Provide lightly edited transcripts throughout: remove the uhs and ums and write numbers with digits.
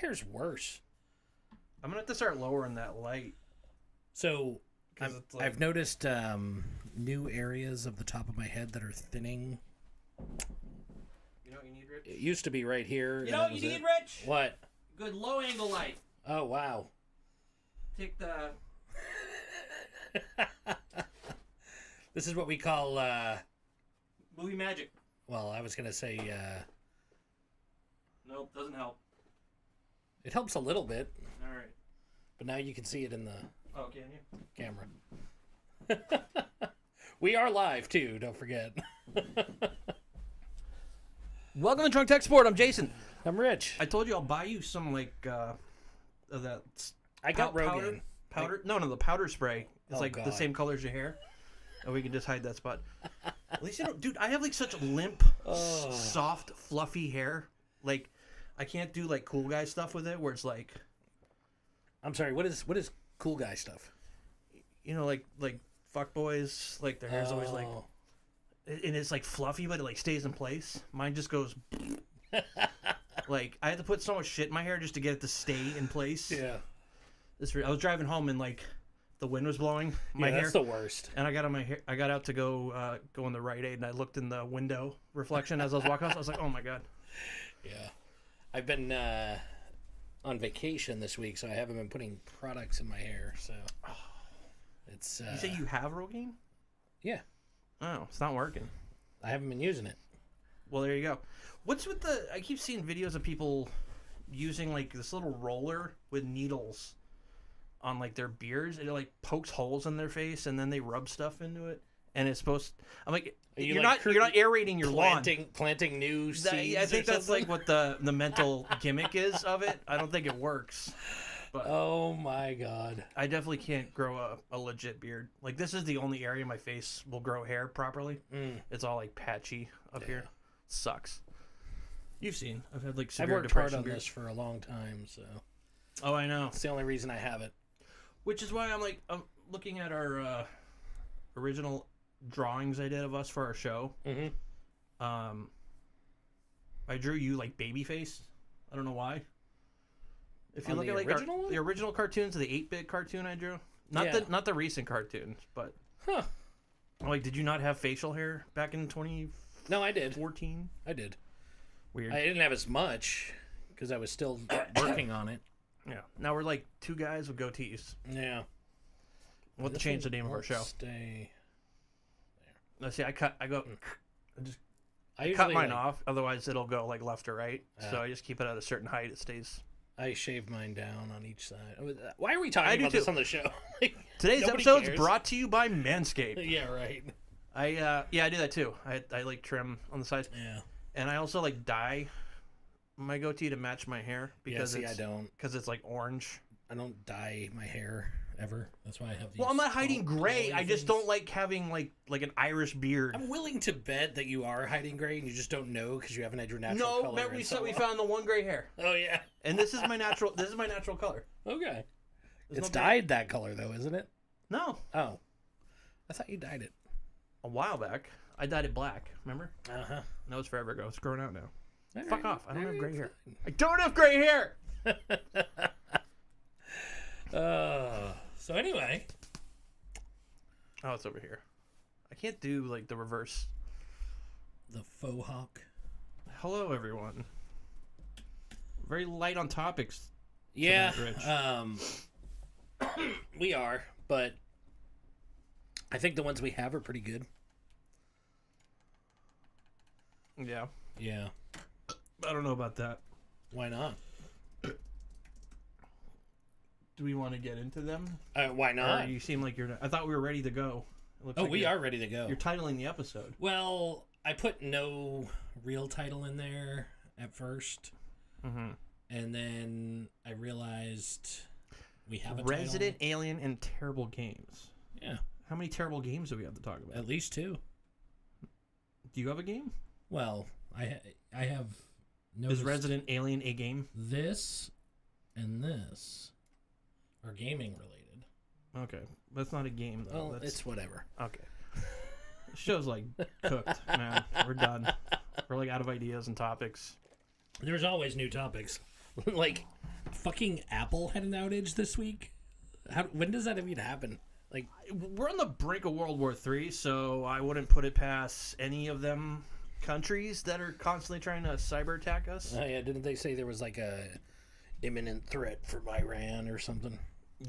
hair's worse. I'm gonna have to start lowering that light. So It's like... I've noticed new areas of the top of my head that are thinning. You know what you need, Rich? It used to be right here. You know what you need, Rich? What? Good low angle light. Oh, wow. Take the... This is what we call... movie magic. Well, I was going to say... Nope, doesn't help. It helps a little bit. All right. But now you can see it in the Oh, can you? camera. We are live, too. Don't forget. Welcome to Drunk Tech Sport. I'm Jason. I'm Rich. I told you I'll buy you some, like, of that... I got Rogaine. Powder? No, the powder spray. It's Oh, like the God. same color as your hair. And we can just hide that spot. At least you don't... Dude, I have, like, such limp, soft, fluffy hair. Like, I can't do, like, cool guy stuff with it where it's like... I'm sorry, what is cool guy stuff? You know, like fuck boys, like their hair's always like, Oh. and it's like fluffy, but it like stays in place. Mine just goes, like I had to put so much shit in my hair just to get it to stay in place. Yeah. I was driving home and like the wind was blowing my Yeah, hair, that's the worst. and I got on my hair. I got out to go in the Rite Aid, and I looked in the window reflection as I was walking out. I was like, oh my god. Yeah. I've been on vacation this week, so I haven't been putting products in my hair, so it's You say you have Rogaine? yeah, Oh, it's not working. I haven't been using it. Well, there you go. What's with the... I keep seeing videos of people using, like, this little roller with needles on, like, their beards. And it, like, pokes holes in their face, and then they rub stuff into it. And it's supposed... I'm like, you're not aerating your lawn. Planting new seeds. I think or that's, something? like, what the mental gimmick is of it. I don't think it works. But Oh, my God. I definitely can't grow a legit beard. Like, this is the only area my face will grow hair properly. It's all, like, patchy up here. Sucks. You've seen. I've had, like, I've severe worked hard depression on beard. this for a long time, so Oh, I know. it's the only reason I have it. Which is why I'm looking at our original drawings I did of us for our show. Mm-hmm. I drew you like baby face. I don't know why. If you On look the at like original one? the original cartoons, the 8-bit cartoon I drew, not the recent cartoons, but Huh. like, did you not have facial hair back in 2014? No, I did. Weird. I didn't have as much because I was still working on it. Yeah. Now we're like two guys with goatees. Yeah. We'll have to change the name of our show. Stay. Let's see. I cut I cut usually, mine like, off. Otherwise, it'll go like left or right. Yeah. So I just keep it at a certain height. It stays. I shave mine down on each side. Why are we talking I do about this too. on the show? Today's Nobody episode is cares. brought to you by Manscaped. Yeah, right. I do that too. I like trim on the sides, Yeah. and I also like dye my goatee to match my hair because I don't. because it's like orange. I don't dye my hair ever. That's why I have these. Well, I'm not hiding gray. poly I just things. don't like having like an Irish beard. I'm willing to bet that you are hiding gray and you just don't know because you haven't had your natural No, color. remember we in said so we long. found the one gray hair, Oh yeah. and this is my natural. This is my natural color. Okay. There's It's no gray- dyed that color though, isn't it? No, Oh. I thought you dyed it. a while back I dyed it black. Remember? Uh huh. That was forever ago. It's growing out now. All Fuck right. off! I don't All have right, gray hair. fine. I don't have gray hair. So anyway, Oh, it's over here. I can't do like the reverse. the faux hawk. Hello, everyone. Very light on topics. Yeah, Rich. we are, but I think the ones we have are pretty good. Yeah. Yeah. I don't know about that. Why not? Do we want to get into them? Why not? Or you seem like you're not... I thought we were ready to go. It looks Oh, like we you're- are ready to go. You're titling the episode. Well, I put no real title in there at first, and then I realized we have a Resident title. Alien and Terrible Games. Yeah, How many terrible games do we have to talk about? at least two. Do you have a game? Well, I have Is noticed Resident Alien a game? this and this are gaming related. Okay. That's not a game, though. Well, That's... it's whatever. Okay. The show's, like, cooked, man. We're done. We're, like, out of ideas and topics. There's always new topics. Like, fucking Apple had an outage this week? When does that even happen? Like, we're on the brink of World War III, so I wouldn't put it past any of them countries that are constantly trying to cyber attack us. oh yeah, didn't they say there was like a imminent threat from Iran or something?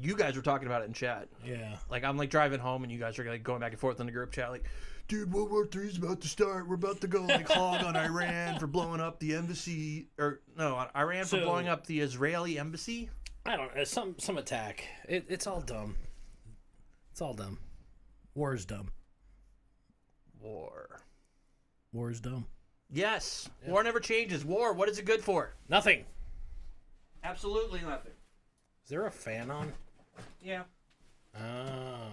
You guys were talking about it in chat. Yeah. Like, I'm like driving home, and you guys are like going back and forth in the group chat, like, dude, World War III is about to start. We're about to go like hog on Iran for blowing up the embassy, or no, on Iran for blowing up the Israeli embassy. I don't know, some attack. It's all dumb. It's all dumb. War is dumb. War is dumb. Yes. Yeah. War never changes. War, what is it good for? Nothing. Absolutely nothing. Is there a fan on? Yeah. Oh.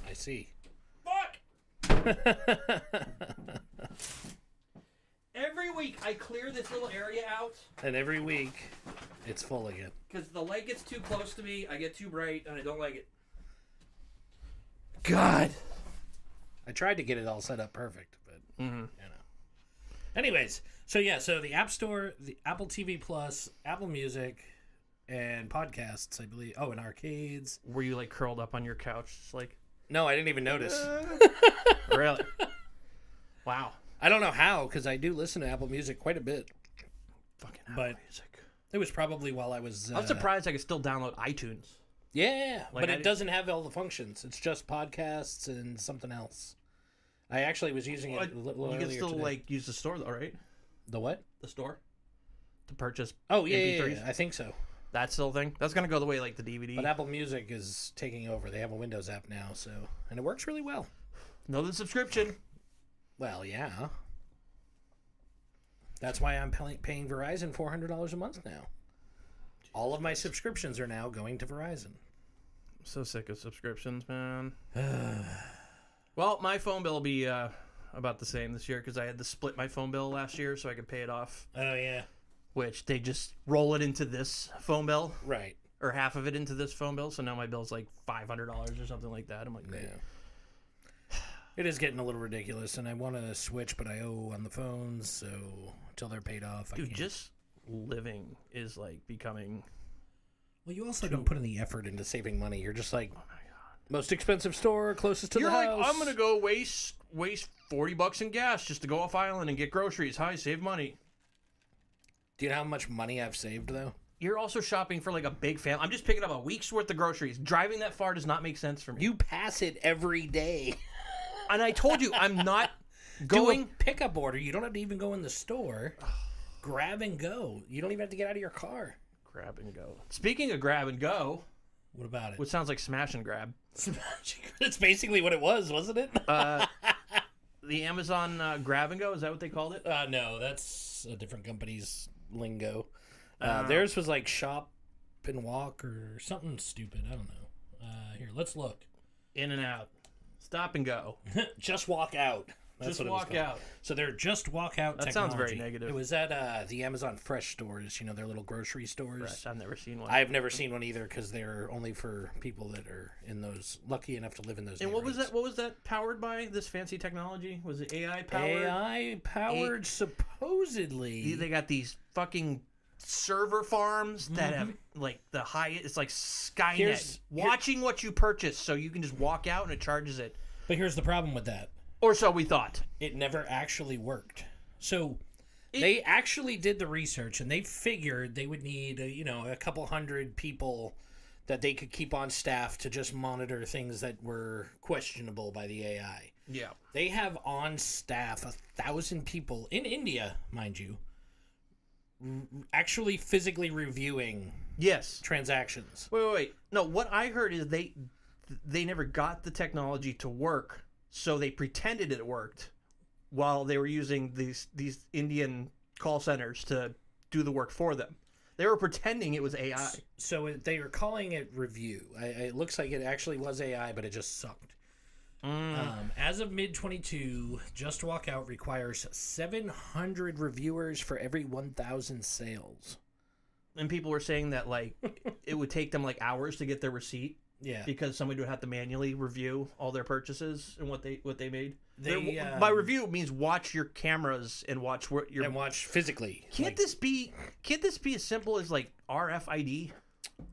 I see. Fuck! Every week I clear this little area out. And every week it's full again. Because the light gets too close to me, I get too bright, and I don't like it. God. I tried to get it all set up perfect, but you know. Anyways, so the App Store, the Apple TV Plus, Apple Music, and podcasts, I believe. Oh, and arcades. Were you like curled up on your couch, just like? No, I didn't even notice. Really? Wow. I don't know how, because I do listen to Apple Music quite a bit. Fucking Apple Music. It was probably while I was. I'm surprised I could still download iTunes. Yeah, like, but it doesn't have all the functions. It's just podcasts and something else. I actually was using it a little earlier. You can still today. like use the store though, right? The what? The store to purchase. Oh yeah, I think so. That's still a thing. That's gonna go the way like the DVD. But Apple Music is taking over. They have a Windows app now, and it works really well. No, the subscription. Well, yeah. That's why I'm paying Verizon $400 a month now. All of my subscriptions are now going to Verizon. I'm so sick of subscriptions, man. Well, my phone bill will be about the same this year because I had to split my phone bill last year so I could pay it off. Oh, yeah. Which they just roll it into this phone bill. Right. Or half of it into this phone bill. So now my bill's like $500 or something like that. I'm like, yeah. It is getting a little ridiculous, and I want to switch, but I owe on the phones, so until they're paid off, Dude, just living is like becoming... Well, you also don't put any effort into saving money. You're just like, oh my God, most expensive store closest to the house. You're like, I'm going to go waste $40 in gas just to go off island and get groceries. Hi, save money. Do you know how much money I've saved, though? You're also shopping for like a big family. I'm just picking up a week's worth of groceries. Driving that far does not make sense for me. You pass it every day. And I told you, I'm not going... Do a pickup order. You don't have to even go in the store. Grab and go. You don't even have to get out of your car. Grab and go. Speaking of grab and go... What about it? Which sounds like smash and grab. That's basically what it was, wasn't it? The Amazon grab and go, is that what they called it? No, that's a different company's lingo. Theirs was like shop and walk or something stupid. I don't know. Here, let's look. In and out. Stop and go. Just walk out. That's just walk out. So they're just walk out. That technology. Sounds very negative. It was at the Amazon Fresh stores. You know, their little grocery stores. Fresh. I've never seen one. I've never seen one either because they're only for people that are in those lucky enough to live in those. And what was that? What was that powered by? This fancy technology? Was it AI powered? AI powered, supposedly. They got these fucking server farms that have like the highest. It's like Skynet watching what you purchase, so you can just walk out and it charges it. But here's the problem with that. Or so we thought. It never actually worked. So they actually did the research, and they figured they would need, a couple hundred people that they could keep on staff to just monitor things that were questionable by the AI. Yeah. They have on staff 1,000 people in India, mind you, actually physically reviewing transactions. Wait. No, what I heard is they never got the technology to work. So they pretended it worked while they were using these Indian call centers to do the work for them. They were pretending it was AI. So they were calling it review. It looks like it actually was AI, but it just sucked. As of mid-22, Just Walk Out requires 700 reviewers for every 1,000 sales. And people were saying that like it would take them like hours to get their receipt. Yeah, because somebody would have to manually review all their purchases and what they made. By review means watch your cameras and watch where your and watch physically. Can't this be as simple as like RFID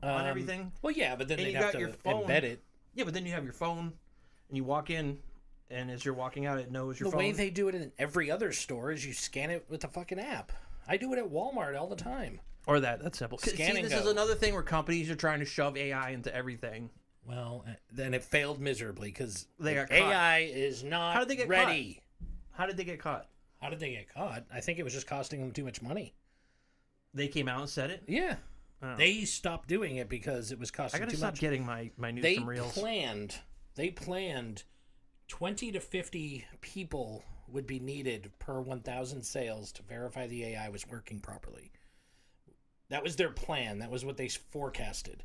on everything? Well, yeah, but then And they you have got to your phone. embed it. Yeah, but then you have your phone, and you walk in, and as you're walking out, it knows your The phone. way they do it in every other store is you scan it with the fucking app. I do it at Walmart all the time. Or that's simple. Scan See, and this go. is another thing where companies are trying to shove AI into everything. Well, then it failed miserably because They got caught. AI is not How did they get ready. How did they get caught? How did they get caught? I think it was just costing them too much money. They came out and said it. Yeah. Oh. They stopped doing it because it was I costing gotta too stop much. getting my news They from Reels. planned 20 to 50 people would be needed per 1,000 sales to verify the AI was working properly. That was their plan. That was what they forecasted.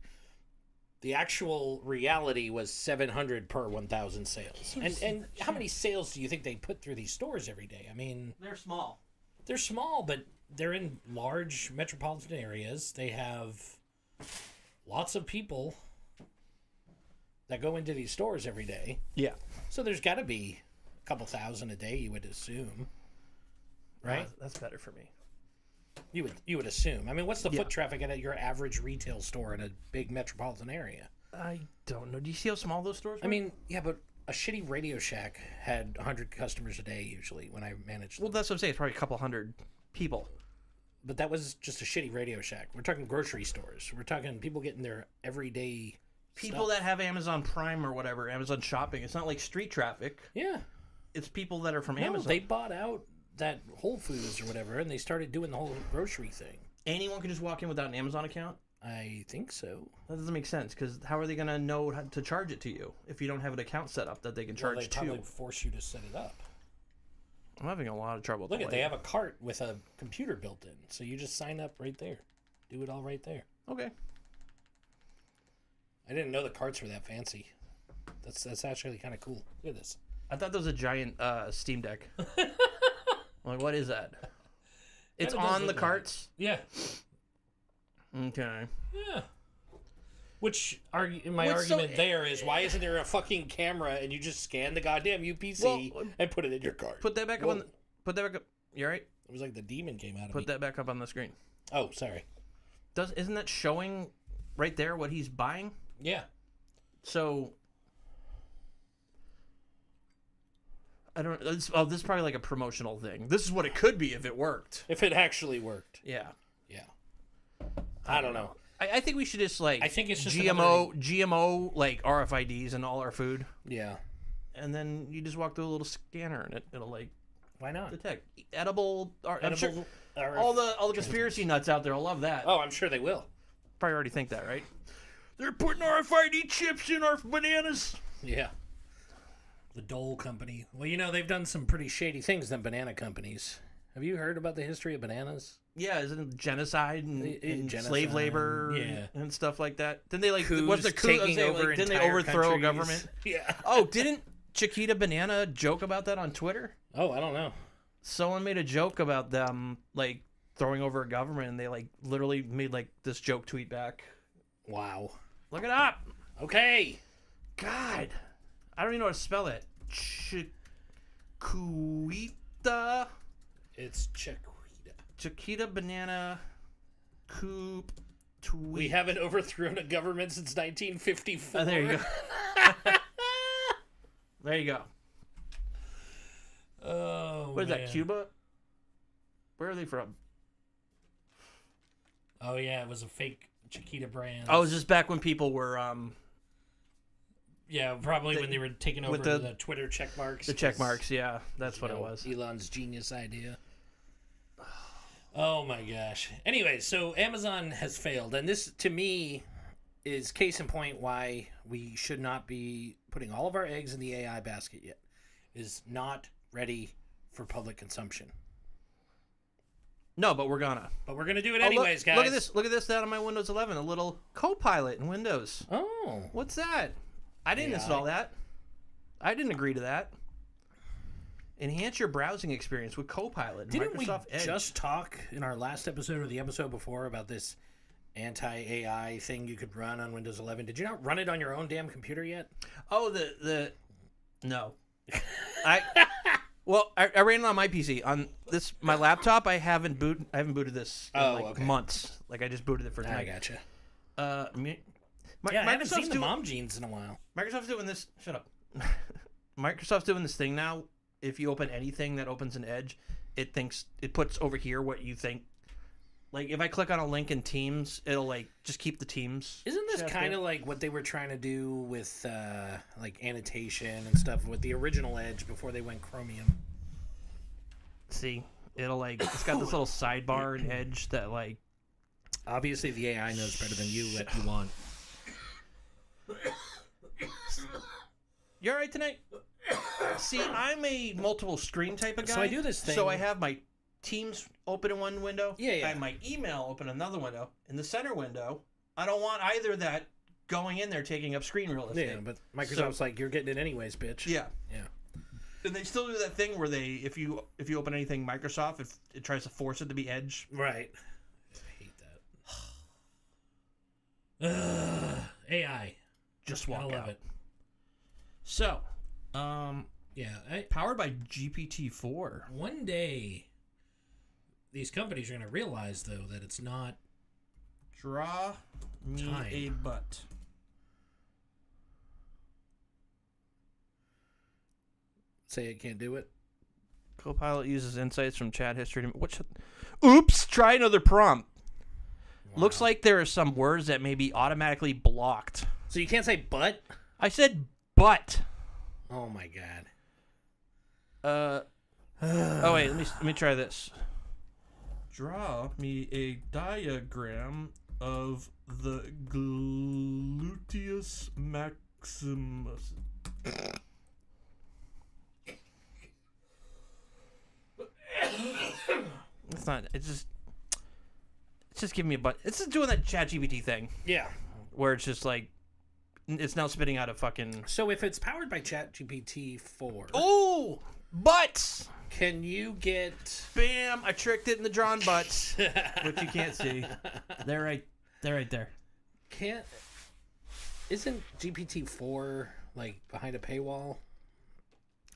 The actual reality was 700 per 1,000 sales. And how many sales do you think they put through these stores every day? I mean, They're small. they're small, but they're in large metropolitan areas. They have lots of people that go into these stores every day. Yeah. So there's got to be a couple thousand a day, you would assume. Right? That's better for me. You would assume. I mean, what's the Yeah. foot traffic at your average retail store in a big metropolitan area? I don't know. Do you see how small those stores are? I mean, yeah, but a shitty Radio Shack had 100 customers a day usually when I managed them. well, that's what I'm saying. It's probably a couple hundred people. But that was just a shitty Radio Shack. We're talking grocery stores. We're talking people getting their everyday People stuff. that have Amazon Prime or whatever, Amazon Shopping. It's not like street traffic. Yeah. It's people that are from No, Amazon. they bought out that Whole Foods or whatever, and they started doing the whole grocery thing. Anyone can just walk in without an Amazon account? I think so. That doesn't make sense, because how are they going to know how to charge it to you if you don't have an account set up that they can Well, charge they probably to? force you to set it up. I'm having a lot of trouble with Look the at, they light. have a cart with a computer built in, so you just sign up right there. Do it all right there. Okay. I didn't know the carts were that fancy. That's actually kind of cool. Look at this. I thought that was a giant Steam Deck. I'm like, what is that? It's Kinda does on the look like carts? Yeah. Okay. Yeah. Which my What's so- argument there is, why isn't there a fucking camera and you just scan the goddamn UPC Well, and put it in your cart? Put that back up Well, on the, put that back up. You all right? It was like the demon came out of Put me. that back up on the screen. Oh, sorry. Isn't that showing right there what he's buying? Yeah. So I don't. This is probably like a promotional thing. This is what it could be if it worked. If it actually worked. Yeah. Yeah. I don't know. I think we should just like. I think it's just GMO like RFIDs in all our food, Yeah. and then you just walk through a little scanner and it'll like Why not? detect edible. I'm sure Edible- all the conspiracy nuts out there will love that. Oh, I'm sure they will. Probably already think that, right? They're putting RFID chips in our bananas. Yeah. The Dole Company. Well, you know, they've done some pretty shady things, them banana companies. Have you heard about the history of bananas? Yeah, isn't it genocide and Genocide, slave labor yeah. and stuff like that? Didn't they like Coups was the coup? taking I was saying, over like, didn't they entire overthrow a countries. government? Yeah. Oh, didn't Chiquita Banana joke about that on Twitter? Oh, I don't know. Someone made a joke about them like throwing over a government, and they like literally made like this joke tweet back. Wow. Look it up. Okay. God, I don't even know how to spell it. Chiquita. It's Chiquita. Chiquita Banana Coop tweet. We haven't overthrown a government since 1954. Oh, there you go. There you go. Oh, What is man. that, Cuba? Where are they from? Oh, yeah, it was a fake Chiquita brand. Oh, it was just back when people were Yeah, probably when they were taking over with the, the- Twitter check marks. the check marks. Yeah, that's what You it know, was. Elon's genius idea. Oh my gosh. Anyway, so Amazon has failed, and this to me is case in point why we should not be putting all of our eggs in the AI basket yet. Is not ready for public consumption. No, but we're gonna. But we're gonna do it Oh, anyways, guys. Look at this. Look at this down on my Windows 11. A little Copilot in Windows. Oh. What's that? I didn't AI. install that. I didn't agree to that. Enhance your browsing experience with Copilot. in Didn't Microsoft we Edge. just talk in our last episode or the episode before about this anti-AI thing you could run on Windows 11? Did you not run it on your own damn computer yet? Oh, the no. I Well, I ran it on my PC. On my laptop, I haven't booted this in okay. months. Like I just booted it for I tonight. gotcha. I haven't seen the mom jeans in a while. Microsoft's doing this. Shut up. Microsoft's doing this thing now. If you open anything that opens an Edge, it puts over here what you think. Like if I click on a link in Teams, it'll like just keep the Teams. Isn't this kind of like what they were trying to do with like annotation and stuff with the original Edge before they went Chromium? See, it'll like it's got this little sidebar in Edge that like. Obviously, the AI knows better than you what you want. You all right tonight? See, I'm a multiple screen type of guy. So I do this thing. So I have my Teams open in one window. Yeah. I have my email open in another window. In the center window, I don't want either of that going in there taking up screen real estate. Yeah, but Microsoft's like, you're getting it anyways, bitch. Yeah. Yeah. And they still do that thing where if you open anything Microsoft, it tries to force it to be Edge. Right. I hate that. AI. Just walk out. I love it. So, yeah, powered by GPT-4. One day, these companies are going to realize, though, that it's not Draw me time. a butt. Say it can't do it. Copilot uses insights from chat history to... Oops! Try another prompt. Wow. Looks like there are some words that may be automatically blocked. So you can't say but? I said but. Oh, my God. Oh, wait. Let me try this. Draw me a diagram of the gluteus maximus. It's not. It's just giving me a butt. It's just doing that ChatGPT thing Yeah. where it's just like it's now spitting out a fucking. So if it's powered by ChatGPT 4, Oh, butts! can you get... Bam! I tricked it in the drawn butts, which you can't see. They're right there. Can't... Isn't GPT 4 like behind a paywall?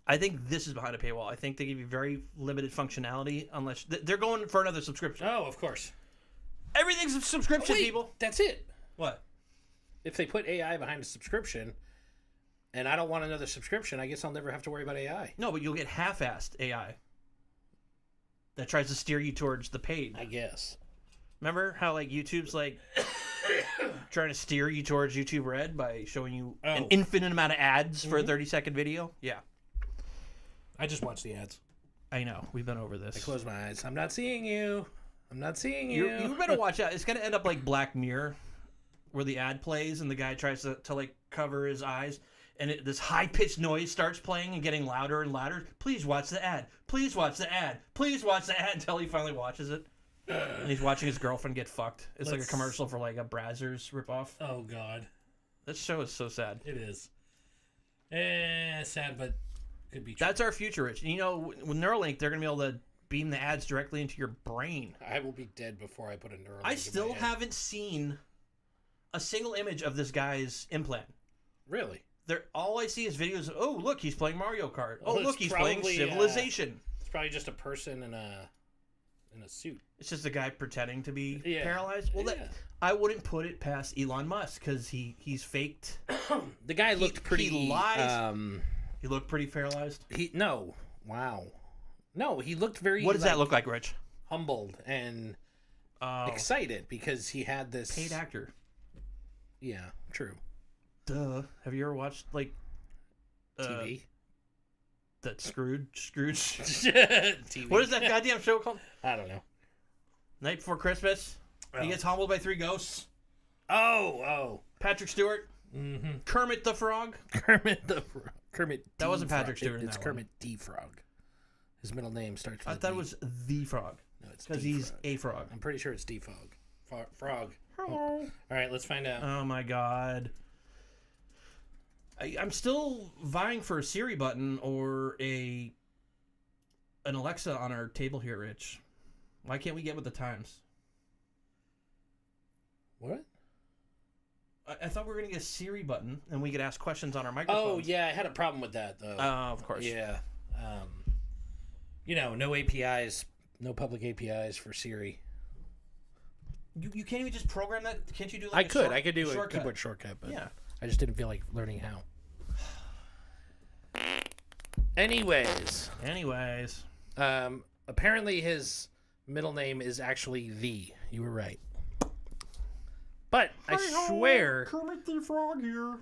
I think this is behind a paywall. I think they give you very limited functionality unless they're going for another subscription. Oh, of course. Everything's a subscription, Wait, people. that's it. What? If they put AI behind a subscription, and I don't want another subscription, I guess I'll never have to worry about AI. No, but you'll get half-assed AI that tries to steer you towards the paid. I guess. Remember how like YouTube's like trying to steer you towards YouTube Red by showing you an infinite amount of ads for a 30-second video? Yeah. I just watch the ads. I know. We've been over this. I close my eyes. I'm not seeing you. I'm not seeing you. You better watch out. It's going to end up like Black Mirror, where the ad plays and the guy tries to like cover his eyes, and this high-pitched noise starts playing and getting louder and louder. Please watch the ad. Please watch the ad. Please watch the ad until he finally watches it. And he's watching his girlfriend get fucked. It's like a commercial for like a Brazzers ripoff. Oh, God. This show is so sad. It is. Sad, but could be true. That's our future, Rich. And you know, with Neuralink, they're going to be able to beam the ads directly into your brain. I will be dead before I put a Neuralink I still in my head. haven't seen a single image of this guy's implant. Really? All I see is videos of, oh, look, he's playing Mario Kart. Oh, Well, look, it's he's playing probably, Civilization. It's probably just a person in a suit. It's just a guy pretending to be Yeah. paralyzed. Well, Yeah. I wouldn't put it past Elon Musk because he's faked. The guy looked pretty... he lies. He looked pretty paralyzed. No. Wow. No, he looked very... What does that look like, Rich? Humbled and excited because he had this... Paid actor. Yeah, true. Duh. Have you ever watched, like... TV? That Scrooge? TV. What is that goddamn show called? I don't know. Night Before Christmas. He gets humbled by 3 ghosts. Oh. Patrick Stewart. Mm-hmm. Kermit the Frog. Kermit the Frog. Kermit That wasn't D. Patrick Frog. Stewart in It's that Kermit D. Frog. His middle name starts with I thought D. it was the Frog. No, it's Because D. he's Frog. a frog. I'm pretty sure it's D. Frog. Frog. Hello. All right, let's find out. Oh my god. I'm still vying for a Siri button or an Alexa on our table here, Rich. Why can't we get with the times? What? I thought we were going to get a Siri button and we could ask questions on our microphones. Oh, yeah, I had a problem with that, though. Of course. Yeah. no APIs, no public APIs for Siri. You can't even just program that? Can't you do I like could do a keyboard shortcut, but yeah. I just didn't feel like learning how. Anyways, apparently his middle name is actually The. You were right. But I swear, Kermit the Frog here.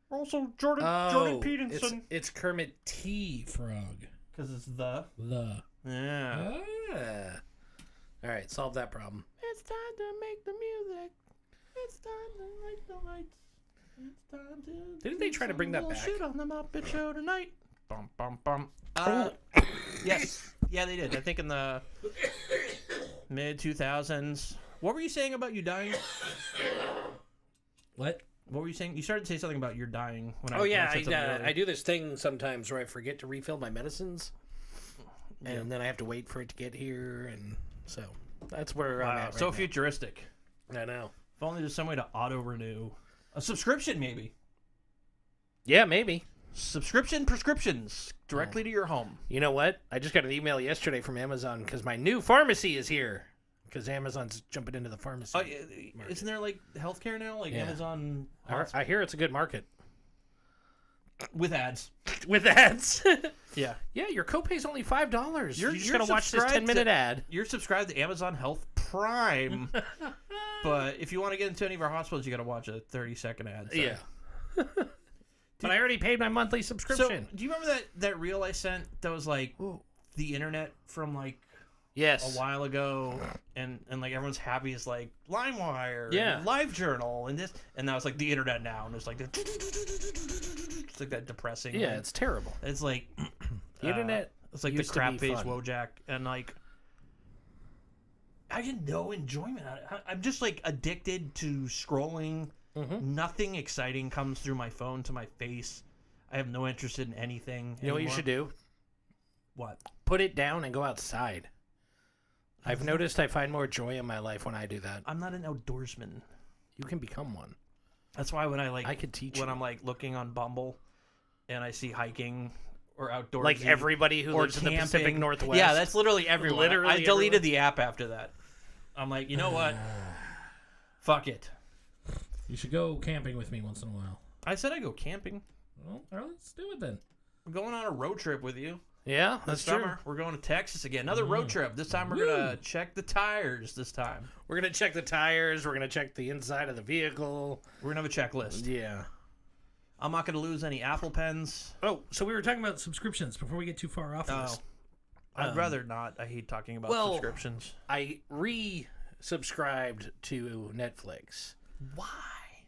Also, Jordan Peterson. it's Kermit T. Frog. Because it's the. Yeah. All right, solve that problem. It's time to make the music. It's time to light the lights. It's time to. Didn't they try to bring that back? Shit on the Muppet Show tonight. Bum bum bum. Yes. Yeah, they did. I think in the mid 2000s. What were you saying about you dying? What? What were you saying? You started to say something about your dying. I do this thing sometimes where I forget to refill my medicines, and then I have to wait for it to get here, and so that's where I'm at right so now. futuristic. I know. If only there's some way to auto-renew. A subscription, maybe. Yeah, maybe. Subscription prescriptions directly to your home. You know what? I just got an email yesterday from Amazon because my new pharmacy is here. Because Amazon's jumping into the pharmacy. Oh, isn't there like healthcare now? Like Amazon. I hear it's a good market. With ads. With ads. Yeah. Yeah, your copay's only $5. You're just you're going to watch this 10-minute ad. You're subscribed to Amazon Health Prime. But if you want to get into any of our hospitals, you got to watch a 30-second ad. So. Yeah. But I already paid my monthly subscription. So, do you remember that reel I sent that was like the internet from like yes a while ago, and like everyone's happy is like LimeWire, yeah, and LiveJournal, and this, and that was like the internet now, and it's like it's like that depressing. Yeah, like, it's terrible. It's like the internet. It's like the crap face Wojak, and like I get no enjoyment out of it. I'm just like addicted to scrolling. Mm-hmm. Nothing exciting comes through my phone to my face. I have no interest in anything. You know what you should do? What? Put it down and go outside. I've noticed I find more joy in my life when I do that. I'm not an outdoorsman. You can become one. That's why when I could teach when you. I'm like looking on Bumble and I see hiking or outdoors, like everybody who lives in the Pacific Northwest. Yeah, that's literally everyone. Literally I deleted the app after that. I'm like, you know what? Fuck it. You should go camping with me once in a while. I said I'd go camping. Well, let's do it then. We're going on a road trip with you. Yeah, that's this summer. true. We're going to Texas again. Another road trip. This time we're going to check the tires this time. We're going to check the tires. We're going to check the inside of the vehicle. We're going to have a checklist. Yeah. I'm not going to lose any Apple Pens. Oh, so we were talking about subscriptions before we get too far off of this. I'd rather not. I hate talking about subscriptions. I re-subscribed to Netflix. Why?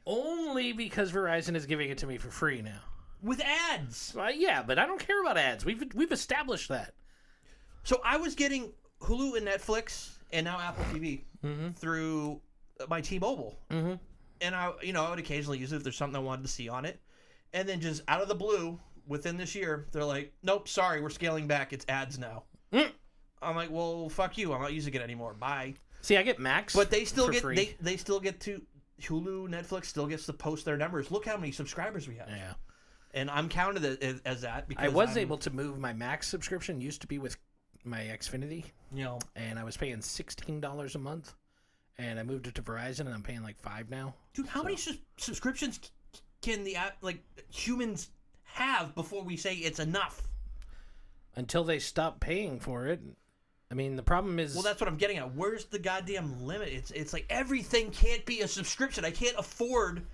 Only because Verizon is giving it to me for free now. With ads. Yeah, but I don't care about ads. We've established that. So I was getting Hulu and Netflix and now Apple TV through my T-Mobile. Mm-hmm. And I would occasionally use it if there's something I wanted to see on it. And then just out of the blue, within this year, they're like, nope, sorry, we're scaling back. It's ads now. Mm. I'm like, well, fuck you. I'm not using it anymore. Bye. See, I get Max, but they still get free. They still get to Hulu, Netflix still gets to post their numbers. Look how many subscribers we have. Yeah. And I'm counted as that because I was able to move my Max subscription. Used to be with my Xfinity, and I was paying $16 a month, and I moved it to Verizon, and I'm paying like $5 now. Dude, how many subscriptions can the humans have before we say it's enough? Until they stop paying for it. I mean, the problem is... Well, that's what I'm getting at. Where's the goddamn limit? It's like everything can't be a subscription. I can't afford...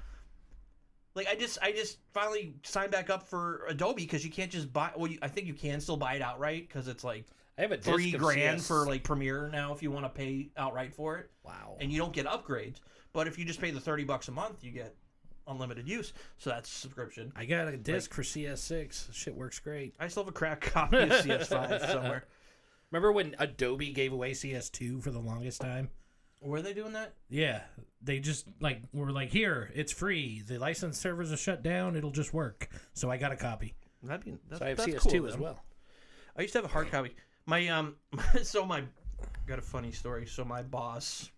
Like, I just finally signed back up for Adobe because you can't just buy... Well, I think you can still buy it outright because it's like... I have a $3,000 for like Premiere now if you want to pay outright for it. Wow. And you don't get upgrades. But if you just pay the $30 a month, you get unlimited use. So that's a subscription. I got a disc for CS6. Shit works great. I still have a cracked copy of CS5 somewhere. Remember when Adobe gave away CS2 for the longest time? Were they doing that? Yeah. They just, were like, here, it's free. The license servers are shut down. It'll just work. So I got a copy. So I have CS2 cool, as well. I used to have a hard copy. Got a funny story. So my boss...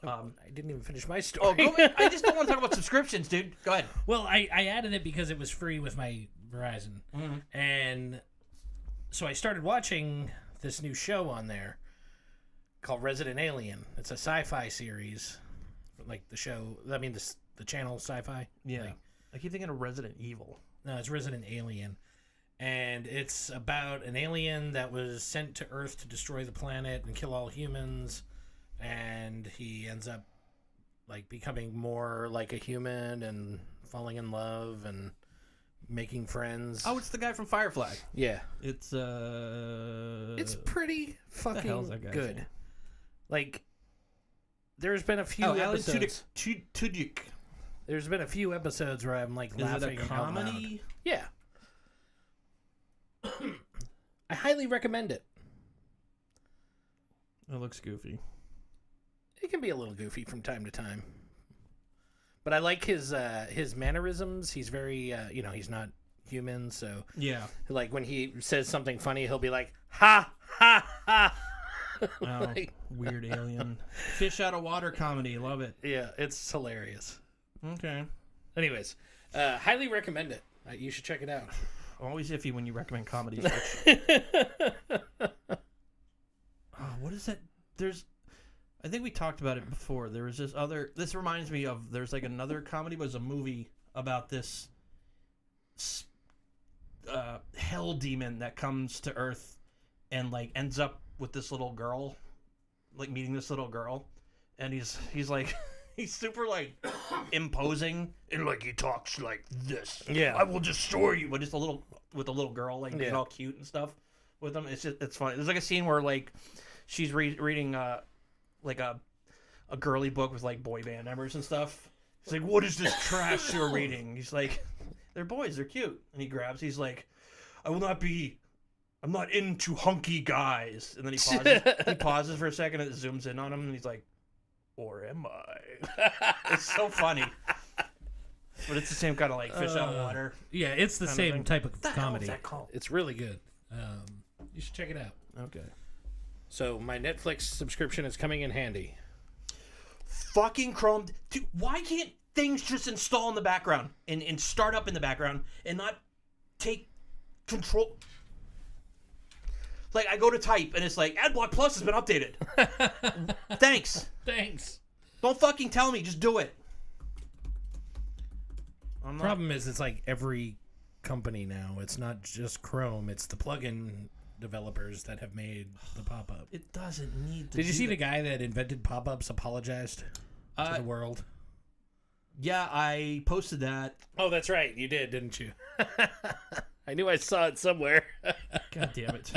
I didn't even finish my story. I just don't want to talk about subscriptions, dude. Go ahead. Well, I added it because it was free with my Verizon. Mm-hmm. And So I started watching this new show on there called Resident Alien. It's a sci-fi series, like the show. I mean, the channel Sci-Fi. Yeah. Like, I keep thinking of Resident Evil. no, it's Resident Alien, and it's about an alien that was sent to Earth to destroy the planet and kill all humans, and he ends up like becoming more like a human and falling in love and making friends. Oh, it's the guy from Firefly. Yeah. It's Pretty fucking hell's that guy's good. name? Like, there's been a few Alan episodes. Tudyk. There's been a few episodes where I'm like Is it a laughing out loud. comedy? Yeah. I highly recommend it. It looks goofy. It can be a little goofy from time to time, but I like his mannerisms. He's very he's not human, so Yeah. like when he says something funny, he'll be like ha ha ha. Oh, Like, weird alien. Fish out of water comedy. Love it. yeah, it's hilarious. Okay. Anyways, highly recommend it. You should check it out. Always iffy when you recommend comedies. What is that? I think we talked about it before. There was this reminds me of, there's like another comedy, but it's a movie about this hell demon that comes to Earth and like ends up with this little girl, like meeting this little girl, and he's like he's super like imposing and like he talks like this. Yeah. I will destroy you, but just a little with a little girl like being Yeah. all cute and stuff with him. It's funny. There's like a scene where like she's reading like a girly book with like boy band members and stuff. He's like, "What is this trash you're reading?" He's like, "They're boys, they're cute." And he's like, I'm not into hunky guys. And then he pauses for a second and it zooms in on him and he's like, "Or am I?" It's so funny. But it's the same kind of like fish out of water. Yeah, it's the Kind of same thing. type of What the hell comedy. is that called? It's really good. You should check it out. Okay. So my Netflix subscription is coming in handy. Fucking Chrome. Dude, why can't things just install in the background and start up in the background and not take control? Like, I go to type and it's like, AdBlock Plus has been updated. Thanks. Thanks. Don't fucking tell me. Just do it. I'm not. Problem is, it's like every company now. It's not just Chrome. It's the plugin developers that have made the pop-up. It doesn't need to. Did you do see that. the guy that invented pop-ups apologized to the world? Yeah, I posted that. Oh, that's right. You did, didn't you? I knew I saw it somewhere. God damn it.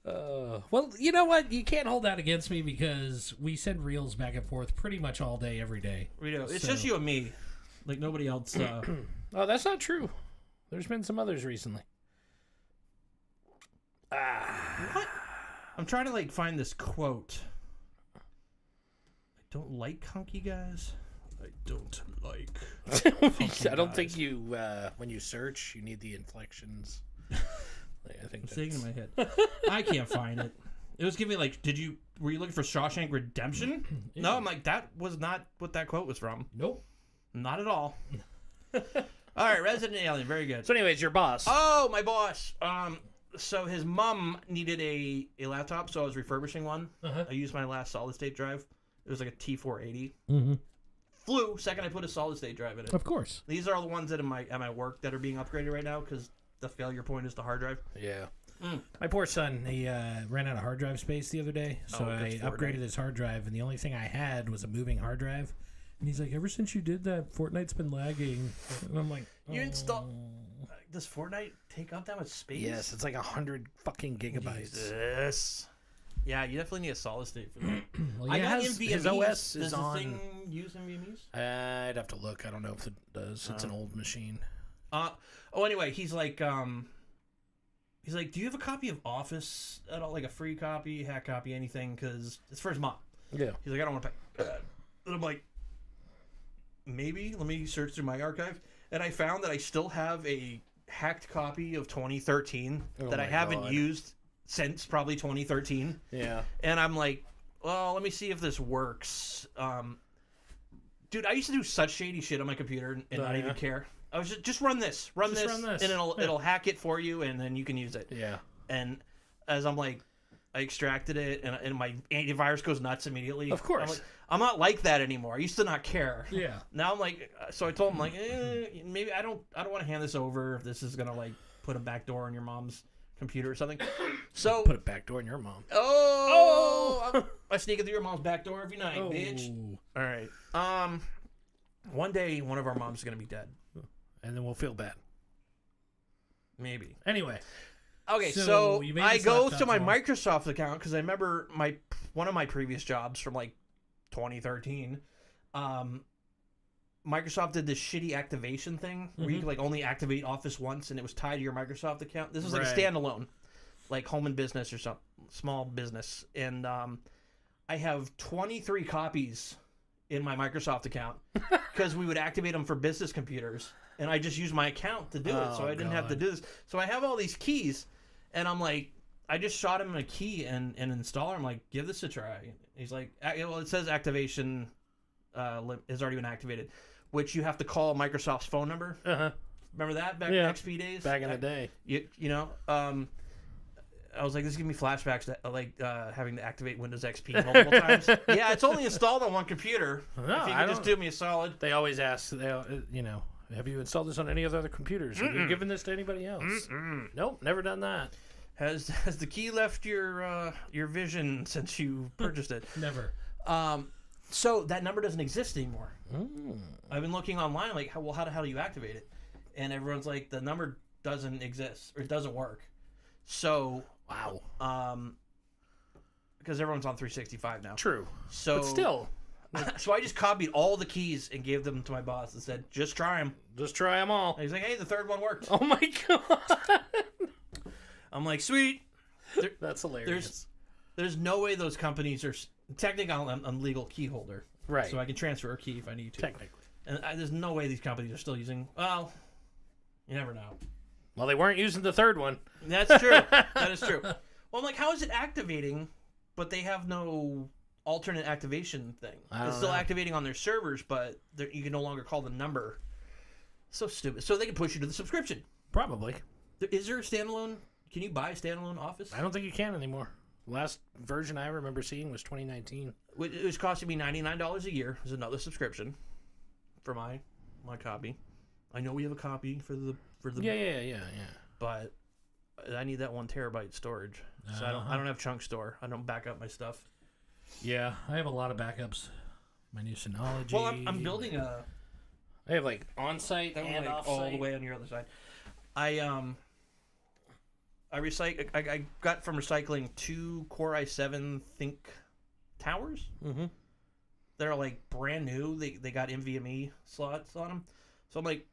Well, you know what? You can't hold that against me because we send reels back and forth pretty much all day, every day. Rito, it's So- just you and me. Like, nobody else. Oh, that's not true. There's been some others recently. What? I'm trying to, like, find this quote. I don't like hunky guys. I don't like. I don't think you, when you search, you need the inflections. I think I'm saying in my head. I can't find it. It was giving like, were you looking for Shawshank Redemption? No, I'm like, that was not what that quote was from. Nope. Not at all. All right, Resident Alien, very good. So, anyways, your boss. Oh, my boss. So his mom needed a laptop, so I was refurbishing one. Uh-huh. I used my last solid state drive. It was like a T480. Mm-hmm. Flew. Second, I put a solid state drive in it. Of course. These are all the ones that at my work that are being upgraded right now because the failure point is the hard drive. Yeah. My poor son, he ran out of hard drive space the other day, so I that's Fortnite. upgraded his hard drive, and the only thing I had was a moving hard drive. And he's like, ever since you did that, Fortnite's been lagging. And I'm like, You install. Does Fortnite take up that much space? Yes, it's like 100 fucking gigabytes. Jesus. Yeah, you definitely need a solid state for that. Well, I yeah, got his NVMe's. OS Does is the on. thing use NVMe's? I'd have to look. I don't know if it does. It's an old machine. Anyway, he's like, do you have a copy of Office at all? Like a free copy, hack copy, anything? Because it's for his mom. Yeah. He's like, I don't want to pay. And I'm like, maybe. Let me search through my archive. And I found that I still have a hacked copy of 2013 that I my haven't God. used since probably 2013. Yeah. And I'm like, well, let me see if this works. Dude, I used to do such shady shit on my computer and not yeah. even care. I was just run this, run this, and it'll hack it for you, and then you can use it. Yeah. And as I'm like, I extracted it, and my antivirus goes nuts immediately. Of course. I'm, like, I'm not like that anymore. I used to not care. Yeah. Now I'm like, so I told him like, maybe I don't want to hand this over if this is gonna like put a backdoor on your mom's computer or something. So Put a backdoor in your mom. I sneak it through your mom's backdoor every night, bitch. All right. One day one of our moms is gonna be dead. And then we'll feel bad. Maybe. Anyway. Okay, So, so you made I this go laptop to my for- Microsoft account because I remember one of my previous jobs from like 2013. Microsoft did this shitty activation thing where you could like only activate Office once, and it was tied to your Microsoft account. This was like a Right. standalone, like home and business or some small business, and I have 23 copies in my Microsoft account because we would activate them for business computers, and I just used my account to do it, so Oh, I didn't have to God. do this. So I have all these keys, and I'm like, I just shot him a key and installer. I'm like, give this a try. He's like, well, it says activation has already been activated, which you have to call Microsoft's phone number. Uh-huh. Remember that back Yeah. in XP days? Back in the day. You know, I was like, this is giving me flashbacks to like having to activate Windows XP multiple times. Yeah, it's only installed on one computer. No, if you I can just don't- do me a solid. They always ask, have you installed this on any other computers? Have you given this to anybody else? Nope, never done that. Has the key left your Vision since you purchased it? Never. So that number doesn't exist anymore. I've been looking online, like, how do you activate it? And everyone's like, the number doesn't exist or it doesn't work. So Wow. because everyone's on 365 now. True. So But still, so I just copied all the keys and gave them to my boss and said, just try them. just try them all. And he's like, hey, the third one worked. Oh my god. I'm like, sweet. That's hilarious. There's no way those companies are technically I'm legal key holder, Right. so I can transfer a key if I need to. Technically. And there's no way these companies are still using. Well, you never know. Well, they weren't using the third one. That's true. That is true. Well, I'm like, how is it activating, but they have no alternate activation thing? I It's don't still know. activating on their servers, but you can no longer call the number. So stupid. So they can push you to the subscription. Probably. Is there a standalone? Can you buy a standalone Office? I don't think you can anymore. Last version I remember seeing was 2019. It was costing me $99 a year. There's another subscription for my copy. I know we have a copy for the Yeah. but I need that 1 terabyte storage. So I don't have chunk store. I don't back up my stuff. Yeah, I have a lot of backups. My new Synology. Well, I'm building a I have like on-site that one, and like, off-site. all the way on your other side. I recycle. I got from recycling 2 Core i7 Think Towers. Mm-hmm. They're like brand new. They got NVMe slots on them. So I'm like,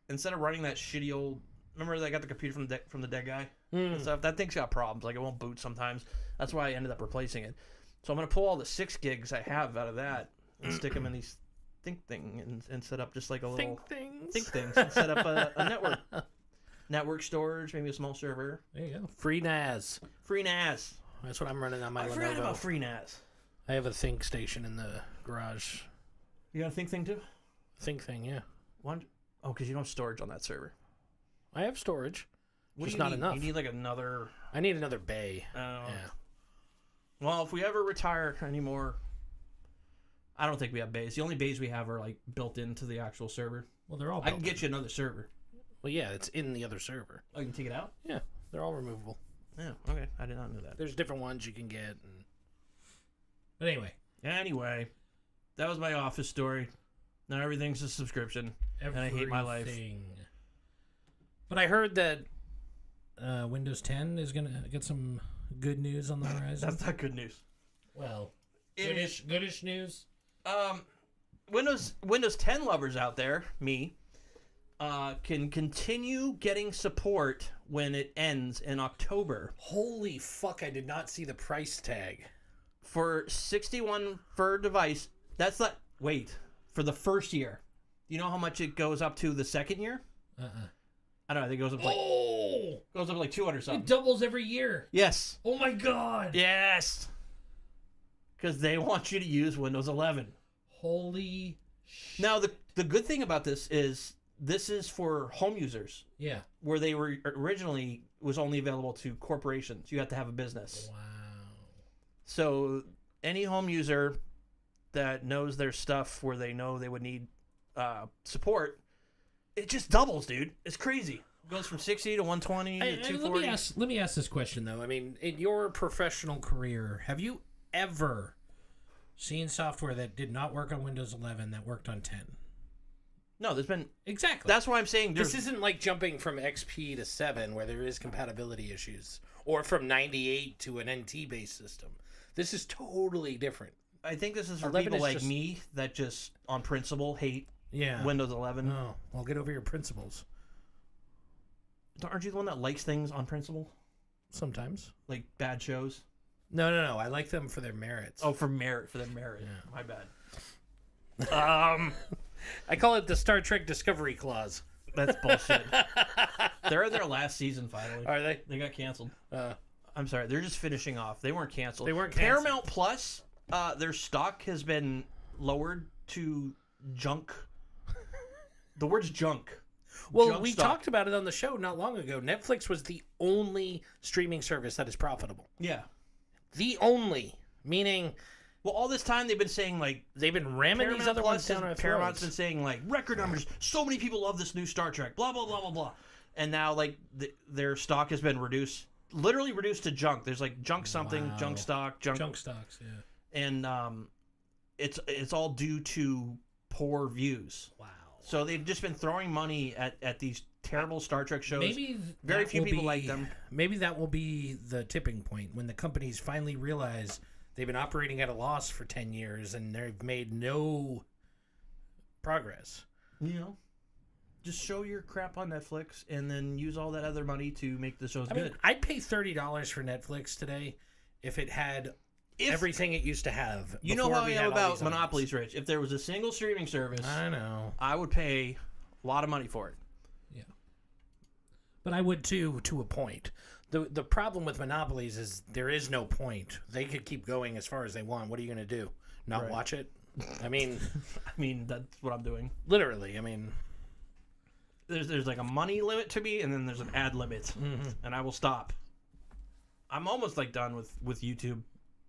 instead of running that shitty old, remember that I got the computer from the dead guy and stuff. That thing's got problems. Like it won't boot sometimes. That's why I ended up replacing it. So I'm gonna pull all the 6 gigs I have out of that and stick them in these Think thing and set up just like a little Think things and set up a network storage, maybe a small server. There you go. Free NAS. Free NAS. That's what I'm running on my I forgot Lenovo. about free NAS. I have a Think station in the garage. You got a Think thing too? Think thing, yeah. One? Oh, because you don't have storage on that server. I have storage. What Just do you not need? enough. You need like another. I need another bay. Yeah. Yeah. Well, if we ever retire anymore, I don't think we have bays. The only bays we have are like built into the actual server. Well, they're all. I can get you another server. Well, yeah, it's in the other server. Oh, you can take it out? Yeah, they're all removable. Yeah. Okay. I did not know that. There's different ones you can get. And... But Anyway, that was my Office story. Now everything's a subscription. And I hate my life. everything. But I heard that Windows 10 is gonna get some good news on the horizon. That's not good news. Well, It is. goodish news. Windows 10 lovers out there, me, can continue getting support when it ends in October. Holy fuck! I did not see the price tag. For $61 per device, that's not... Wait, for the first year. You know how much it goes up to the second year? I don't know, I think it goes up like 200 something. It doubles every year. Yes. Oh my god! Yes. Because they want you to use Windows 11. Holy Now the good thing about this is for home users, Yeah. where they were originally was only available to corporations. You have to have a business. Wow. So any home user that knows their stuff where they know they would need support, it just doubles, dude. It's crazy. It goes from 60 to 120 to 240. Let me ask this question though. I mean, in your professional career, have you ever seen software that did not work on Windows 11 that worked on 10? No, there's been Exactly. That's why I'm saying This isn't like jumping from XP to 7 where there is compatibility issues, or from 98 to an NT-based system. This is totally different. I think this is for 11 people is like just- me that just on principle hate Yeah. Windows 11. Oh, well, get over your principles. Aren't you the one that likes things on principle? Sometimes. Like bad shows? No. I like them for their merits. Oh, for their merit. Yeah. My bad. I call it the Star Trek Discovery Clause. That's bullshit. They're in their last season finally. Are they? They got canceled. I'm sorry. They're just finishing off. They weren't canceled. They weren't canceled. Paramount Plus, their stock has been lowered to junk. The word's junk. Well, Junk we stock. talked about it on the show not long ago. Netflix was the only streaming service that is profitable. Yeah. The only. Meaning Well, all this time they've been saying like they've been ramming these other ones down our Paramount's been throats. saying like record numbers. So many people love this new Star Trek. Blah blah blah blah blah. And now like their stock has been reduced, literally reduced to junk. There's like junk something, Wow. junk stock, Junk stocks, yeah. and it's all due to poor views. Wow. So they've just been throwing money at these terrible Star Trek shows. Maybe very that few will people be- like them. Maybe that will be the tipping point when the companies finally realize they've been operating at a loss for 10 years and they've made no progress. You know, just show your crap on Netflix and then use all that other money to make the shows I good. mean, I'd pay $30 for Netflix today if it had If- everything it used to have. You know before how we I had am all about these items. monopolies, Rich. If there was a single streaming service, I know. I would pay a lot of money for it. Yeah. But I would too, to a point. The problem with monopolies is there is no point. They could keep going as far as they want. What are you going to do? Not Right. watch it? I mean, I mean, that's what I'm doing. literally. I mean, There's like a money limit to me, and then there's an ad limit, and I will stop. I'm almost like done with YouTube.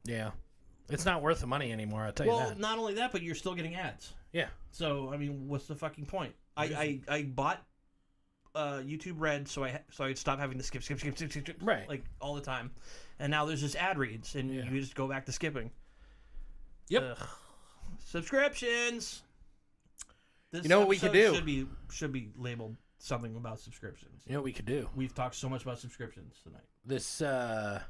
yeah. It's not worth the money anymore, I'll tell you Well, that. not only that, but you're still getting ads. Yeah. So I mean, what's the fucking point? I bought YouTube Red so I'd stop having to skip, Right. like all the time, and now there's just ad reads, and Yeah. you just go back to skipping. Yep. Ugh. Subscriptions. This You know what we could episode do? Should be labeled something about subscriptions. You know what we could do? We've talked so much about subscriptions tonight, This and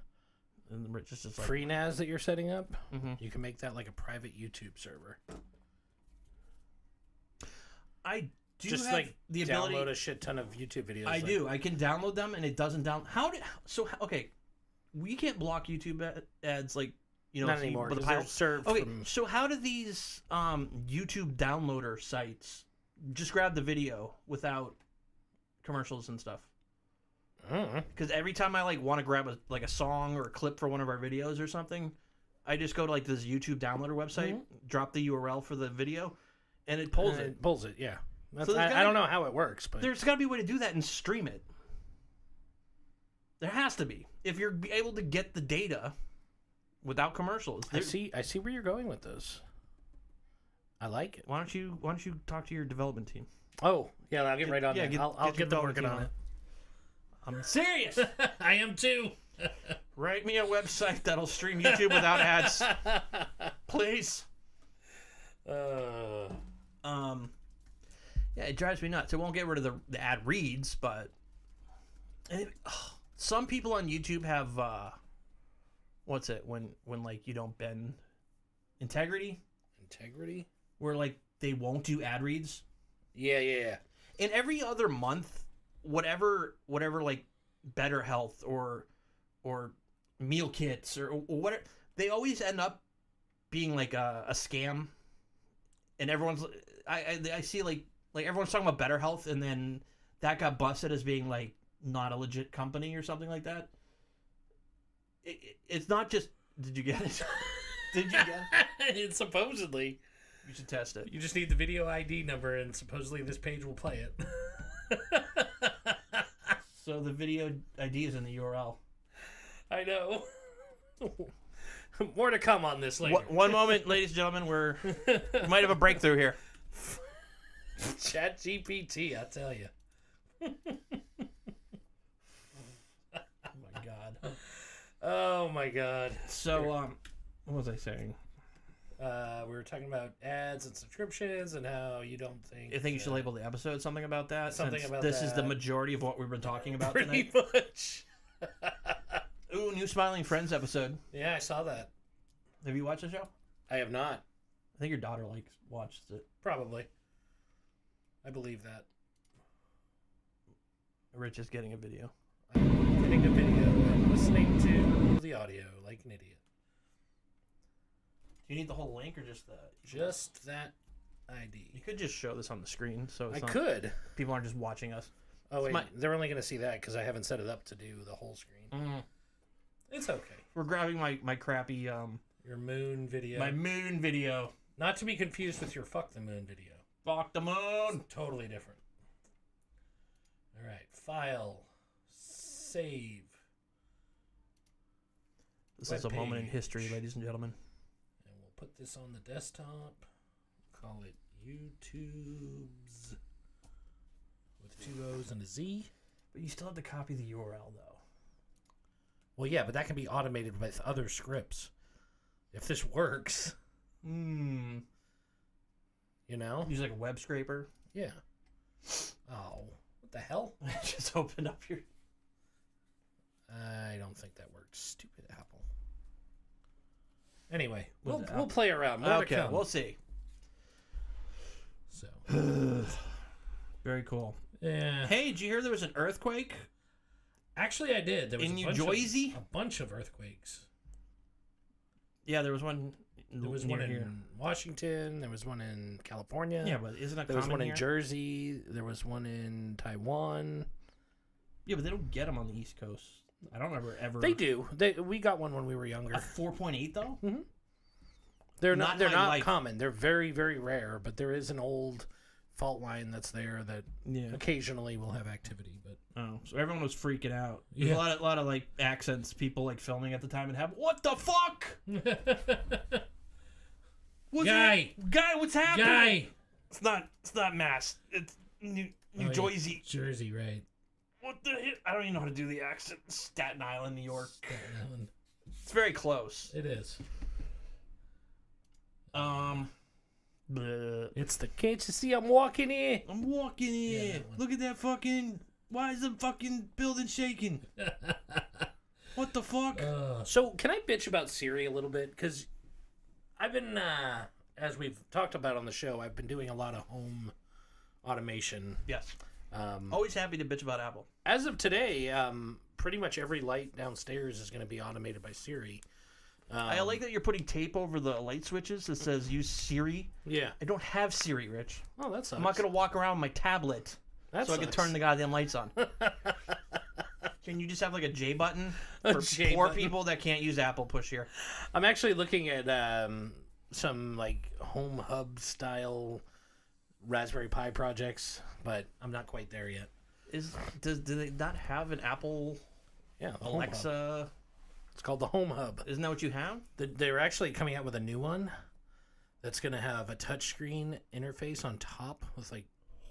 Rich is just like, free NAS that you're setting up, Mhm. you can make that like a private YouTube server. I do Just have like the ability. download a shit ton of YouTube videos. I like- do. I can download them, and it doesn't down. Okay, we can't block YouTube ads like Not so you- anymore. but the 'cause they're pile- served Okay, from... so how do these YouTube downloader sites just grab the video without commercials and stuff? I don't know. Because every time I like want to grab a song or a clip for one of our videos or something, I just go to like this YouTube downloader website, drop the URL for the video, and it pulls it. It pulls it, yeah. That's, So there's I gotta- don't know how it works, but There's got to be a way to do that and stream it. There has to be. If you're able to get the data without commercials. I see where you're going with this. I like it. Why don't you talk to your development team? Oh, yeah, I'll get right on that. I'll your get them development working team on it. I'm serious. I am too. Write me a website that'll stream YouTube without ads, please. Yeah, it drives me nuts. It won't get rid of the ad reads, but some people on YouTube have what's it when like you don't bend integrity, where like they won't do ad reads. Yeah. And every other month, whatever like Better Health or meal kits or whatever, they always end up being like a scam. And everyone's I see like everyone's talking about Better Health, and then that got busted as being like not a legit company or something like that. It's not just. Did you get it? Did you get it? It's supposedly. You should test it. You just need the video ID number, and supposedly this page will play it. So the video ID is in the URL. I know. More to come on this later. One moment, ladies and gentlemen, we might have a breakthrough here. ChatGPT, I tell you. Oh my god. Oh my god. So, what was I saying? We were talking about ads and subscriptions and how you don't think. I think you should label the episode something about that. Something since about this is the that. majority of what we've been talking about Pretty tonight. much. Ooh, new Smiling Friends episode. Yeah, I saw that. Have you watched the show? I have not. I think your daughter watched it. Probably. I believe that. Rich is getting a video. I'm getting a video and listening to the audio like an idiot. Do you need the whole link or just the? Just that ID. You could just show this on the screen, so I it's not, could. people aren't just watching us. Oh wait, my- they're only going to see that because I haven't set it up to do the whole screen. It's okay. We're grabbing my crappy Your moon video. my moon video. Not to be confused with your fuck the moon video. Fuck the moon. Totally different. All right, file, save, This is a moment in Webpage. history, ladies and gentlemen. and we'll put this on the desktop. Call it YouTube's with 2 O's and a Z. But you still have to copy the URL though. Well, yeah, but that can be automated with other scripts. If this works, you know? Use like a web scraper. Yeah. Oh, what the hell? Just open up your. I don't think that worked. Stupid Apple. Anyway, Was we'll it we'll Apple? play around. More to Okay, come. we'll see. So, Very cool. yeah. Hey, did you hear there was an earthquake? Actually, I did. There was In a New bunch Jersey? a bunch of earthquakes. Yeah, there was one. There was near one in here. Washington. There was one in California. Yeah, but isn't that there was common one in here? Jersey. There was one in Taiwan. Yeah, but they don't get them on the East Coast. I don't remember ever. They do. We got one when we were younger. A 4.8 though. They're Not not. They're my not life. common. They're very, very rare. But there is an old fault line that's there that Yeah. occasionally will have activity. But Oh, so everyone was freaking out. There's Yeah. a lot of like accents, people like filming at the time and have what the fuck? What's Guy! Guy, what's happening? Guy. It's not Mass. It's New Oh, yeah. Jersey. Jersey, right? What the hell? I don't even know how to do the accent. Staten Island, New York. Staten Island. It's very close. It is. Bleh. It's the. Can't you see I'm walking here? I'm walking Yeah, here. that one. Look at that fucking. Why is the fucking building shaking? What the fuck? So can I bitch about Siri a little bit? Because I've been, as we've talked about on the show, I've been doing a lot of home automation. Yes. Always happy to bitch about Apple. As of today, pretty much every light downstairs is going to be automated by Siri. I like that you're putting tape over the light switches that says use Siri. Yeah. I don't have Siri, Rich. Oh, that sucks. I'm not going to walk around with my tablet That so I can sucks. turn the goddamn lights on. Can you just have like a J button A for J poor button. people that can't use Apple Push here? I'm actually looking at some like home hub style Raspberry Pi projects, but I'm not quite there yet. Do they not have an Apple Yeah, the Home Hub. Alexa? It's called the Home Hub. Isn't that what you have? They're actually coming out with a new one that's going to have a touchscreen interface on top with like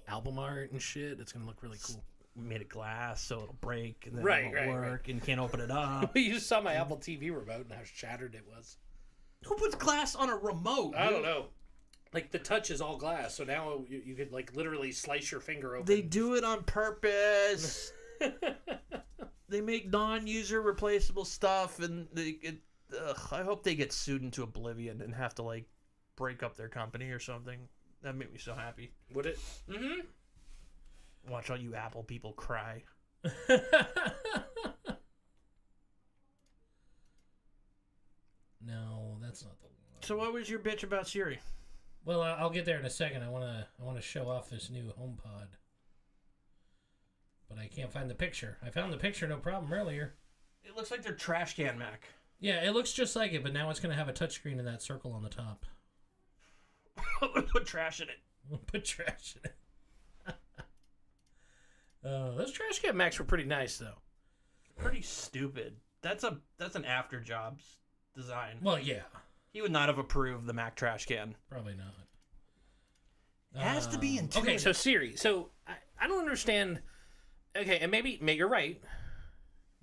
album art and shit. It's going to look really cool. We made it glass so it'll break and then Right, it won't right, work and can't open it up. You just saw my Apple TV remote and how shattered it was. Who puts glass on a remote? I don't dude? know. Like the touch is all glass, so now you could like literally slice your finger open. They do it on purpose. They make non-user replaceable stuff, and I hope they get sued into oblivion and have to like break up their company or something. That made me so happy. Would it? Watch all you Apple people cry. No, that's not the one. So what was your bitch about Siri? Well, I'll get there in a second. I wanna show off this new HomePod, but I can't find the picture. I found the picture, no problem earlier. It looks like their trash can Mac. Yeah, it looks just like it, but now it's gonna have a touchscreen in that circle on the top. Put trash in it. Put trash in it. Those trash can Macs were pretty nice, though. Pretty stupid. That's an after jobs design. Well, yeah. He would not have approved the Mac trash can. Probably not. It has to be intuitive. Okay, so Siri. So I don't understand. Okay, and maybe you're right.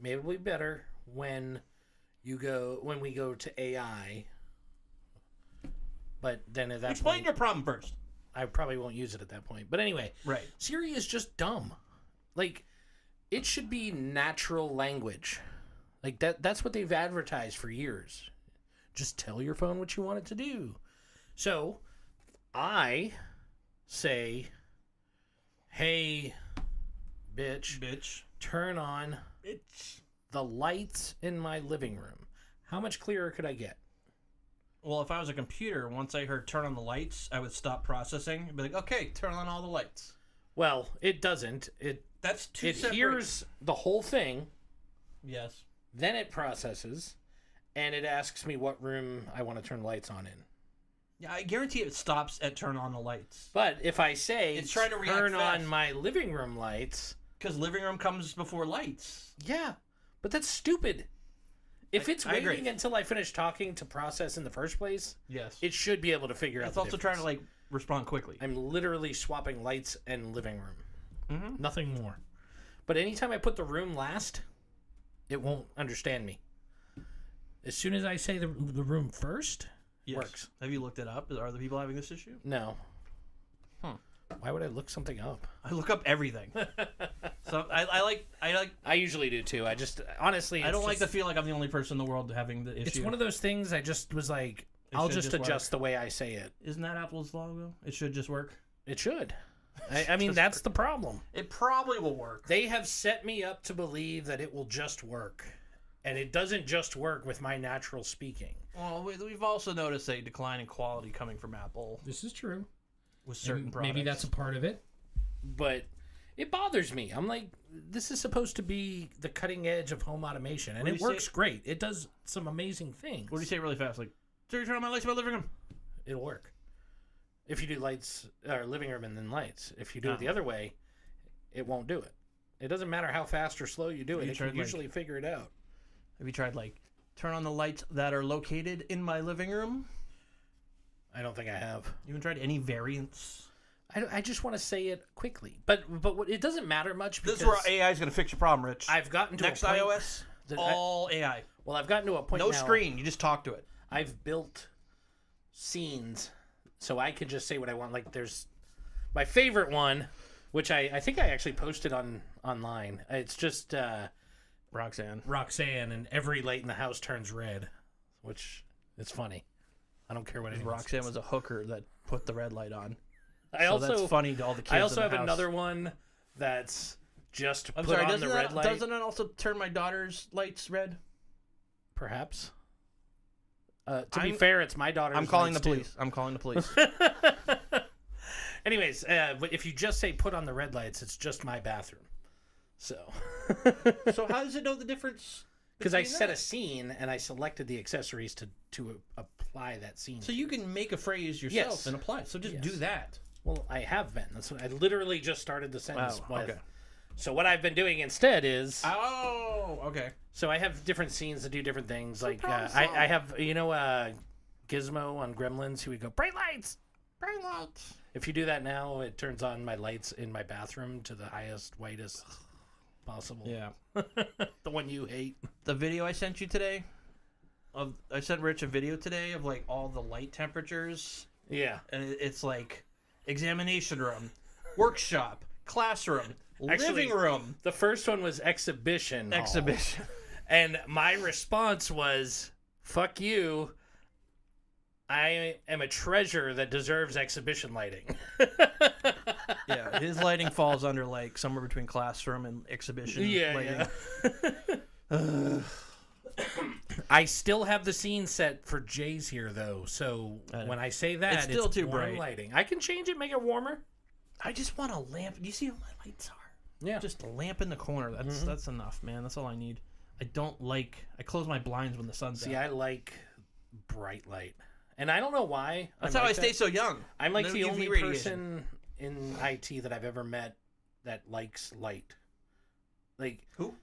Maybe it'll be better when we go to AI. But then at that Explain point, your problem first. I probably won't use it at that point. But anyway, Right. Siri is just dumb. Like, it should be natural language. Like that's what they've advertised for years. Just tell your phone what you want it to do. So I say, hey, bitch, turn on the lights in my living room. How much clearer could I get? Well, if I was a computer, once I heard turn on the lights, I would stop processing and be like, okay, turn on all the lights. Well, it doesn't. That's two It separate... hears the whole thing, Yes. then it processes, and it asks me what room I want to turn lights on in. Yeah, I guarantee it stops at turn on the lights. But if I say It's trying to react turn fast. on my living room lights, Because living room comes before lights. yeah, but that's stupid. If it's I agree. waiting until I finish talking to process in the first place, Yes. it should be able to figure out It's the also difference. trying to, respond quickly. I'm literally swapping lights and living room. Mm-hmm. Nothing more. But anytime I put the room last, it won't understand me. As soon as I say the room first, Yes. works. Have you looked it up? Are the people having this issue? no. Huh. Why would I look something up? I look up everything. So I usually do too. I just honestly, I don't like to just, feel like I'm the only person in the world having the issue. It's one of those things. I just was like, It I'll should just just adjust the way I say it. Isn't that Apple's logo? It should just work. It should. I mean, Just that's the problem. It probably will work. They have set me up to believe that it will just work, and it doesn't just work with my natural speaking. Well, we've also noticed a decline in quality coming from Apple This is true. with certain products. Maybe that's a part of it, but it bothers me. I'm like, this is supposed to be the cutting edge of home automation, and What do it you works say- great. It does some amazing things. What do you say really fast? Like, Siri, turn on my lights in my living room. It'll work. If you do lights or living room and then lights, if you do it the other way, it won't do it. It doesn't matter how fast or slow you do it. You It can tried, usually figure it out. Have you tried, turn on the lights that are located in my living room? I don't think I have. You haven't tried any variants? I just want to say it quickly, but it doesn't matter much because This is where AI is going to fix your problem, Rich. I've gotten to Next a point iOS, that all AI. I've gotten to a point No now. screen. You just talk to it. I've built scenes so I can just say what I want. Like there's my favorite one, which I think I actually posted online. It's just Roxanne. Roxanne, and every light in the house turns red, which is funny. I don't care what anyone Roxanne says. was a hooker that put the red light on. I So that's also funny to all the kids. I also in have the house. another one that's just I'm put sorry. on Doesn't the red light. doesn't it also turn my daughter's lights red? Perhaps. To be I'm- fair, it's my daughter's. I'm calling the lights, too. police. I'm calling the police. Anyways, but if you just say put on the red lights, it's just my bathroom. So, So how does it know the difference? because I between set that? a scene and I selected the accessories to apply that scene. So you can make a phrase yourself Yes. and apply it. So just do Yes. that. Well, I have been. That's what I literally just started the sentence Wow, with. okay. So what I've been doing instead is Oh, okay. so I have different scenes that do different things. Like problem I have Gizmo on Gremlins who would go bright lights. Bright lights. If you do that now, it turns on my lights in my bathroom to the highest, whitest possible. Yeah. The one you hate. The video I sent you today, I sent Rich a video today of all the light temperatures, Yeah. and it's like examination room, workshop, classroom, Actually, living room, The first one was exhibition. hall. exhibition. And my response was, fuck you. I am a treasure that deserves exhibition lighting. Yeah, his lighting falls under somewhere between classroom and exhibition lighting. yeah. I still have the scene set for Jay's here, though. So when I say that, It's still too warm bright. lighting. I can change it, make it warmer. I just want a lamp. Do you see how my lights are? Yeah. Just a lamp in the corner. That's enough, man. That's all I need. I close my blinds when the sun's See, out. I like bright light. And I don't know why. That's how I stay so young. I'm like No the UV only radiation. person in IT that I've ever met that likes light. Like Who?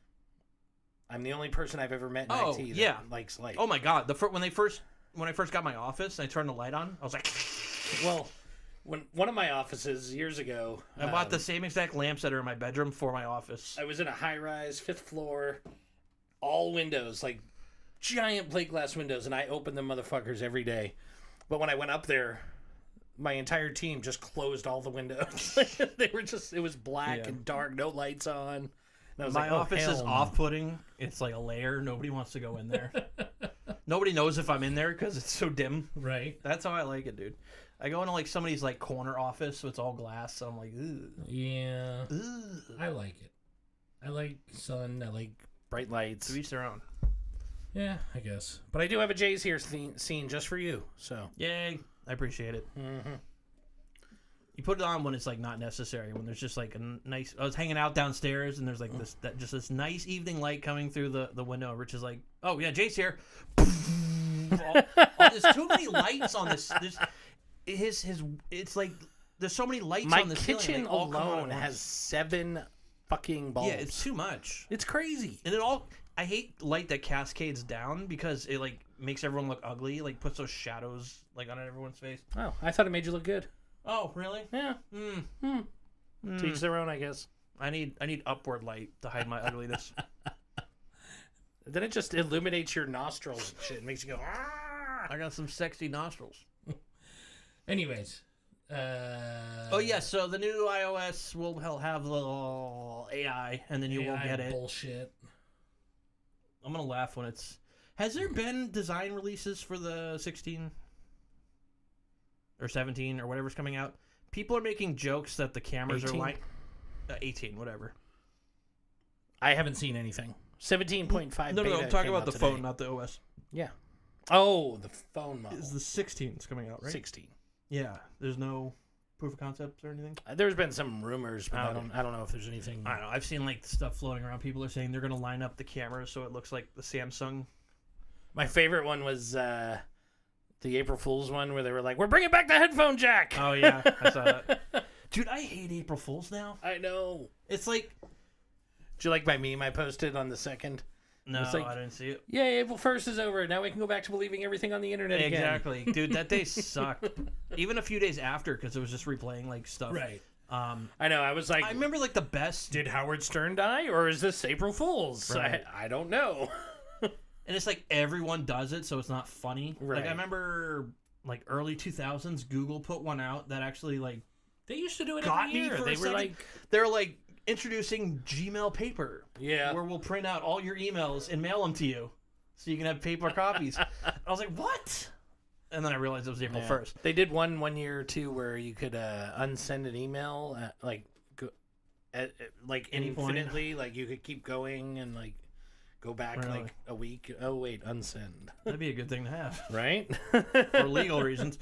I'm the only person I've ever met in Oh, IT that yeah. likes light. Oh my god! When I first got my office, and I turned the light on. I was like, Well, when one of my offices years ago, I bought the same exact lamps that are in my bedroom for my office. I was in a high-rise, 5th floor, all windows, like giant plate glass windows, and I opened them motherfuckers every day. But when I went up there, my entire team just closed all the windows. They were just, it was black Yeah. and dark, no lights on. And I was My like, oh, office is hell no. off-putting. It's like a layer. Nobody wants to go in there. Nobody knows if I'm in there because it's so dim. Right. That's how I like it, dude. I go into like somebody's like corner office, so it's all glass. So I'm like, ugh. Yeah. Ugh. I like it. I like sun. I like. bright lights. To each their own. Yeah, I guess. But I do have a Jay's here scene just for you. So Yay! I appreciate it. You put it on when it's like not necessary. When there's just like a nice. I was hanging out downstairs and there's like this nice evening light coming through the window. Rich is like, "Oh yeah, Jay's here." There's too many lights on this. His it's like there's so many lights my on the ceiling. kitchen They all come on at alone once. has 7 fucking bulbs. Yeah, it's too much. It's crazy. And it all. I hate light that cascades down because it like makes everyone look ugly. Like puts those shadows like on everyone's face. Oh, I thought it made you look good. Oh really? Yeah. To each their own, I guess. I need upward light to hide my ugliness. Then it just illuminates your nostrils and shit. It makes you go, ah! I got some sexy nostrils. Anyways. Oh yeah, so the new iOS will have little AI, and then you will AI get it. bullshit. I'm gonna laugh when it's. Has there been design releases for the 16 or 17 or whatever's coming out? People are making jokes that the cameras 18? are like 18, whatever. I haven't seen anything. 17.5 No, beta I'm talking came about out the today. phone, not the OS. Yeah. Oh, the phone model. Is the 16 is coming out, right? 16. Yeah. There's no proof of concepts or anything. There's been some rumors, but Oh, I don't know if there's anything. I don't know. I've seen like stuff floating around. People are saying they're gonna line up the cameras so it looks like the Samsung. My favorite one was the April Fool's one where they were like, "We're bringing back the headphone jack." Oh yeah, I saw that. Dude, I hate April Fools now. I know. It's like Did you like my meme I posted on the 2nd? no, It's like- I didn't see it. Yay, April 1st is over. Now we can go back to believing everything on the internet again. Exactly, dude. That day sucked. Even a few days after, because it was just replaying like stuff. Right. I know. I was like, I remember like the best, did Howard Stern die, or is this April Fool's? Right. I don't know. and it's like everyone does it, so it's not funny. Like Right. I remember, like early 2000s, Google put one out that actually like They used to do it got every me year. for They a were second. like, They're like introducing Gmail paper. yeah. Where we'll print out all your emails and mail them to you, so you can have paper copies. I was like, what? And then I realized it was April Yeah. 1st. They did one year too where you could unsend an email like Any point. infinitely, like you could keep going and like go back Really? like a week. Oh wait, unsend. That'd be a good thing to have Right? for legal reasons.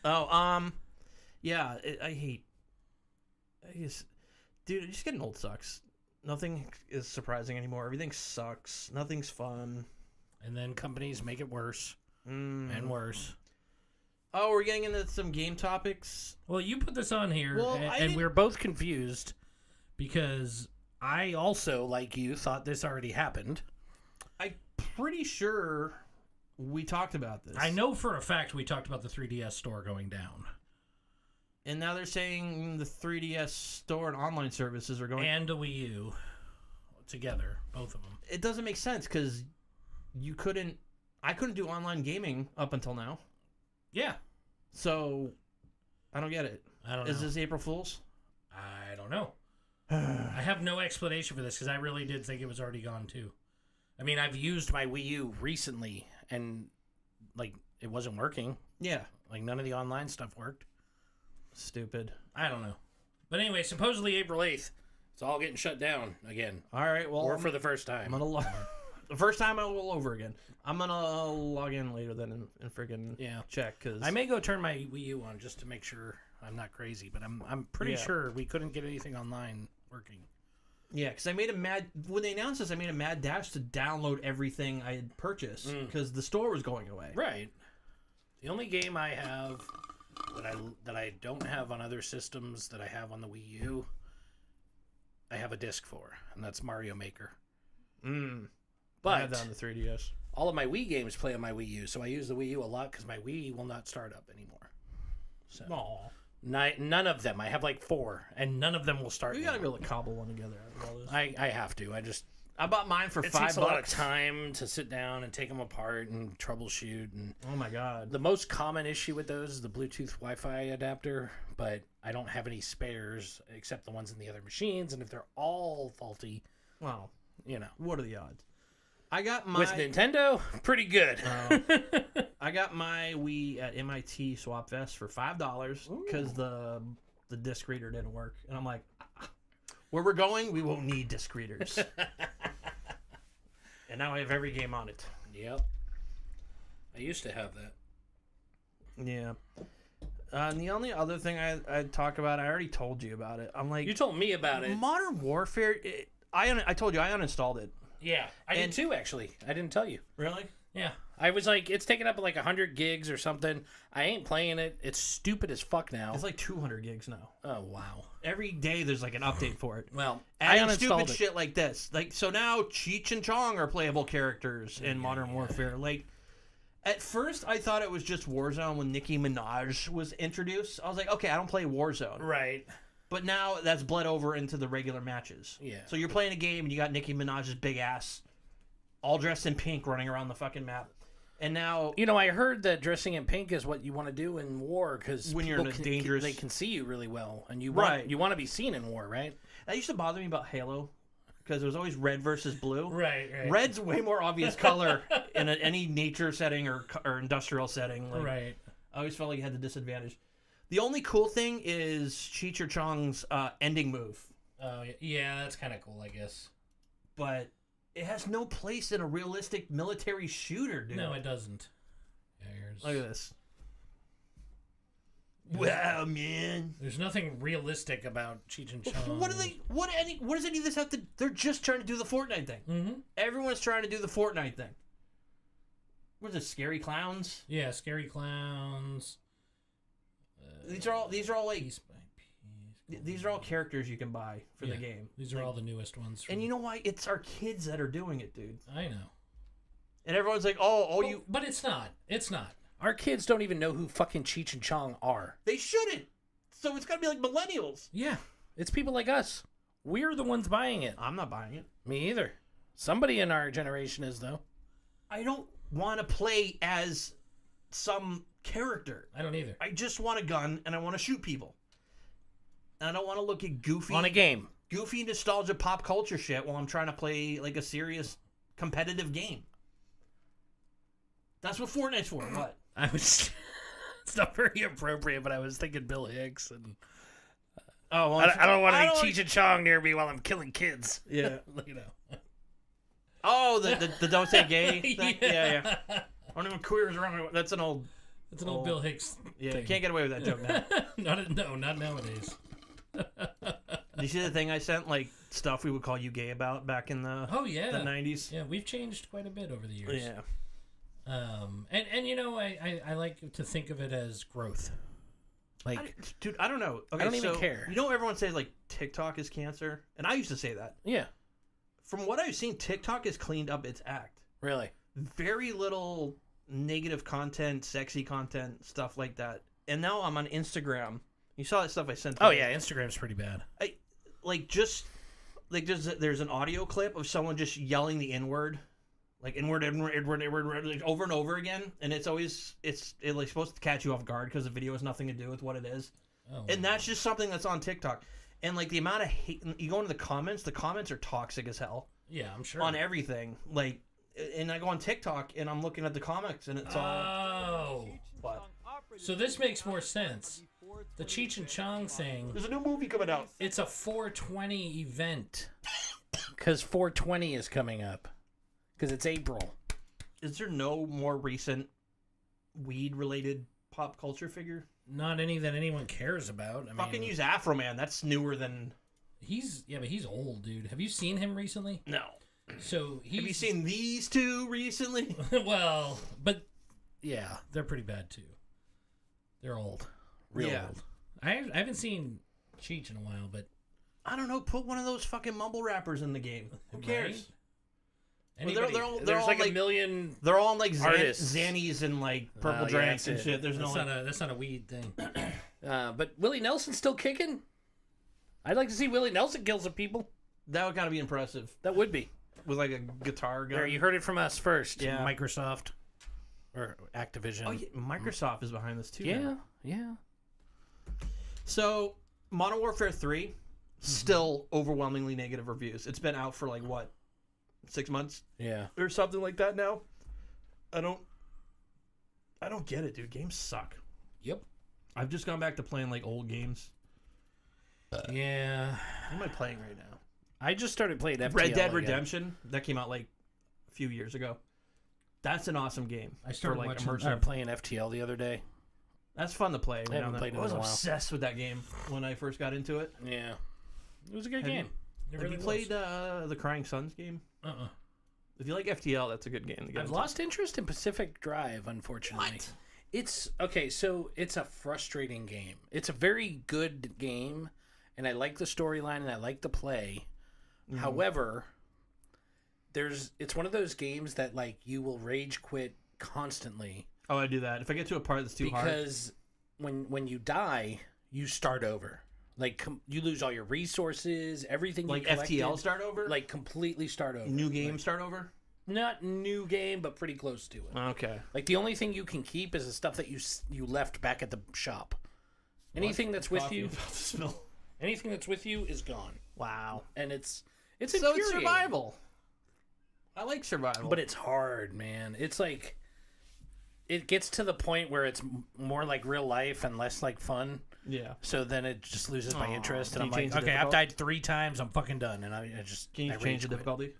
Oh, yeah, I just, dude, just getting old sucks. Nothing is surprising anymore. Everything sucks. Nothing's fun. And then companies make it worse Mm. and worse. Oh, we're getting into some game topics. Well, you put this on here, Well, and, I And didn't- we're both confused. because I also, like you, thought this already happened. I'm pretty sure we talked about this. I know for a fact we talked about the 3DS store going down. And now they're saying the 3DS store and online services are going. And a Wii U together, both of them. It doesn't make sense because I couldn't do online gaming up until now. Yeah. So I don't get it. I don't know. Is this April Fool's? I don't know. I have no explanation for this because I really did think it was already gone too. I mean, I've used my Wii U recently and like it wasn't working. Yeah. Like none of the online stuff worked. Stupid. I don't know. But anyway, supposedly April 8th, it's all getting shut down again. All right. Well, Or for the first time. I'm gonna log. The first time I will over again. I'm gonna log in later then and freaking Yeah. check because I may go turn my Wii U on just to make sure I'm not crazy, but I'm pretty Yeah. sure we couldn't get anything online working. yeah, because I made a mad when they announced this. I made a mad dash to download everything I had purchased because the store was going away. Right. The only game I have that I don't have on other systems that I have on the Wii U, I have a disc for, and that's Mario Maker. I But had that on the 3DS. all of my Wii games play on my Wii U, so I use the Wii U a lot because my Wii will not start up anymore. So Aw. none of them. I have like 4, and none of them will start. We gotta be anymore. able to cobble one together out of all this. I have to. I bought mine for It $5. takes a lot of time to sit down and take them apart and troubleshoot. And Oh my god. the most common issue with those is the Bluetooth Wi-Fi adapter, but I don't have any spares except the ones in the other machines. And if they're all faulty, Well, you know, what are the odds? I got my with Nintendo, pretty good. I got my Wii at MIT Swap Fest for $5 because the disc reader didn't work, and I'm like, where we're going, we won't need disc readers. And now I have every game on it. Yep. I used to have that. Yeah. And the only other thing I'd talk about, I already told you about it. I'm like, You told me about it. Modern Warfare. I told you I uninstalled it. Yeah, I And- did too, actually. I didn't tell you. Really? Yeah. I was like, it's taking up like 100 gigs or something. I ain't playing it. It's stupid as fuck now. It's like 200 gigs now. Oh, wow. Every day there's like an update for it. Well, I I stupid uninstalled it. shit like this. Like, so now Cheech and Chong are playable characters in Modern Warfare. Like, at first I thought it was just Warzone when Nicki Minaj was introduced. I was like, okay, I don't play Warzone. Right. But now that's bled over into the regular matches. Yeah. So you're playing a game and you got Nicki Minaj's big ass, all dressed in pink, running around the fucking map. And now, You know, I heard that dressing in pink is what you want to do in war because When you're in a dangerous- they can see you really well, and you Right. want you want to be seen in war, right? that used to bother me about Halo, because it was always red versus blue. Right. Red's way more obvious color in any nature setting or industrial setting. Like, Right. I always felt like it had the disadvantage. The only cool thing is Cheech or Chong's ending move, Oh, yeah, that's kind of cool, I guess. but it has no place in a realistic military shooter, dude. No, it doesn't. Yeah, Look at this. Wow, man. There's nothing realistic about Cheech and Chong. What do they? What does any of this have to? They're just trying to do the Fortnite thing. Mm-hmm. Everyone's trying to do the Fortnite thing. What is this? Scary clowns. Yeah, scary clowns. These are all like Piece by piece. these are all characters you can buy for the Yeah. game. These are all the newest ones. And you know why? It's our kids that are doing it, dude. I know. And everyone's like, "Oh, But, you." but it's not. It's not. Our kids don't even know who fucking Cheech and Chong are. They shouldn't. So it's got to be like millennials. Yeah. It's people like us. We're the ones buying it. I'm not buying it. Me either. Somebody in our generation is though. I don't want to play as some character. I don't either. I just want a gun and I want to shoot people. And I don't want to look at goofy On a game. goofy nostalgia pop culture shit while I'm trying to play like a serious competitive game. That's what Fortnite's for. What? I was. It's not very appropriate, but I was thinking Bill Hicks, and Oh, well, I don't want I any don't Cheech and Chong near me while I'm killing kids. Yeah. You know. Oh, the don't say gay thing. Yeah. yeah. I don't even queers around. That's an old. It's an old Oh. Bill Hicks. Yeah, thing. can't get away with that joke now. Not nowadays. Did you see the thing I sent? Like stuff we would call you gay about back in the Oh yeah. the 90s. Yeah, we've changed quite a bit over the years. Yeah. And you know, I like to think of it as growth. Like, Dude, I don't know. Okay, I don't even so, care. You know, everyone says like TikTok is cancer, and I used to say that. Yeah. From what I've seen, TikTok has cleaned up its act. Really. Very little negative content, sexy content, stuff like that. And now I'm on Instagram. You saw that stuff I sent. Oh today. yeah, Instagram's pretty bad. There's an audio clip of someone just yelling the N-word, like N-word, like over and over again, and it's like supposed to catch you off guard because the video has nothing to do with what it is. oh, And that's just something that's on TikTok. And like the amount of hate, you go into the comments are toxic as hell yeah, I'm sure. on everything. Like, and I go on TikTok and I'm looking at the comics and it's all Oh, what? so this makes more sense. The Cheech and Chong thing. There's a new movie coming out. It's a 420 event. Because 420 is coming up. Because it's April. Is there no more recent weed related pop culture figure? Not any that anyone cares about. I Fucking mean, use Afro Man. That's newer than. but he's old, dude. Have you seen him recently? No. So he's. Have you seen these two recently? Well, but yeah, they're pretty bad too. They're old. Real Yeah. old. I haven't seen Cheech in a while, but I don't know. Put one of those fucking mumble rappers in the game. Who cares? Right? Well, Anybody, they're all There's like like, a million. they're all on like artists. Xannies and like purple yeah, drinks that's and it. shit. There's no that's not a weed thing. But Willie Nelson's still kicking. I'd like to see Willie Nelson kill some people. that would kind of be impressive That would be. with like a guitar gun. There, you heard it from us first. Yeah. Microsoft. Or Activision. Oh, yeah, Microsoft is behind this too. yeah, now. yeah. So Modern Warfare 3 still overwhelmingly negative reviews. It's been out for like what, 6 months Yeah. or something like that now. I don't get it, dude. Games suck. Yep. I've just gone back to playing like old games. Yeah. What am I playing right now? I just started playing FTL Red Dead again. Redemption. That came out like a few years ago. That's an awesome game. I started for, like, watching- I immersive. started playing FTL the other day. That's fun to play. I haven't played it I was in a while. obsessed with that game when I first got into it. Yeah. It was a good Have you- game. It Have really you was. played the Crying Suns game? Uh-uh. If you like FTL, that's a good game to get I've into. lost interest in Pacific Drive, unfortunately. What? It's okay, so it's a frustrating game. It's a very good game, and I like the storyline and I like the play. Mm-hmm. However, it's one of those games that like you will rage quit constantly Oh, I do that. If I get to a part that's too hard. because when you die, you start over. Like you lose all your resources, everything Like you collected, FTL start over? like completely start over. New game start over? Not new game, but pretty close to it. Okay. Like the only thing you can keep is the stuff that you left back at the shop. Anything that's with Coffee you, about to spill. anything that's with you is gone, Wow. and it's So it's infuriating. survival. I like survival. But it's hard, man. It's like it gets to the point where it's more like real life and less like fun. yeah. So then it just loses my Aw, interest, can and I'm you like, change the okay, I've difficulty? died 3 times, I'm fucking done, and I just Can you I change rage the quit. difficulty?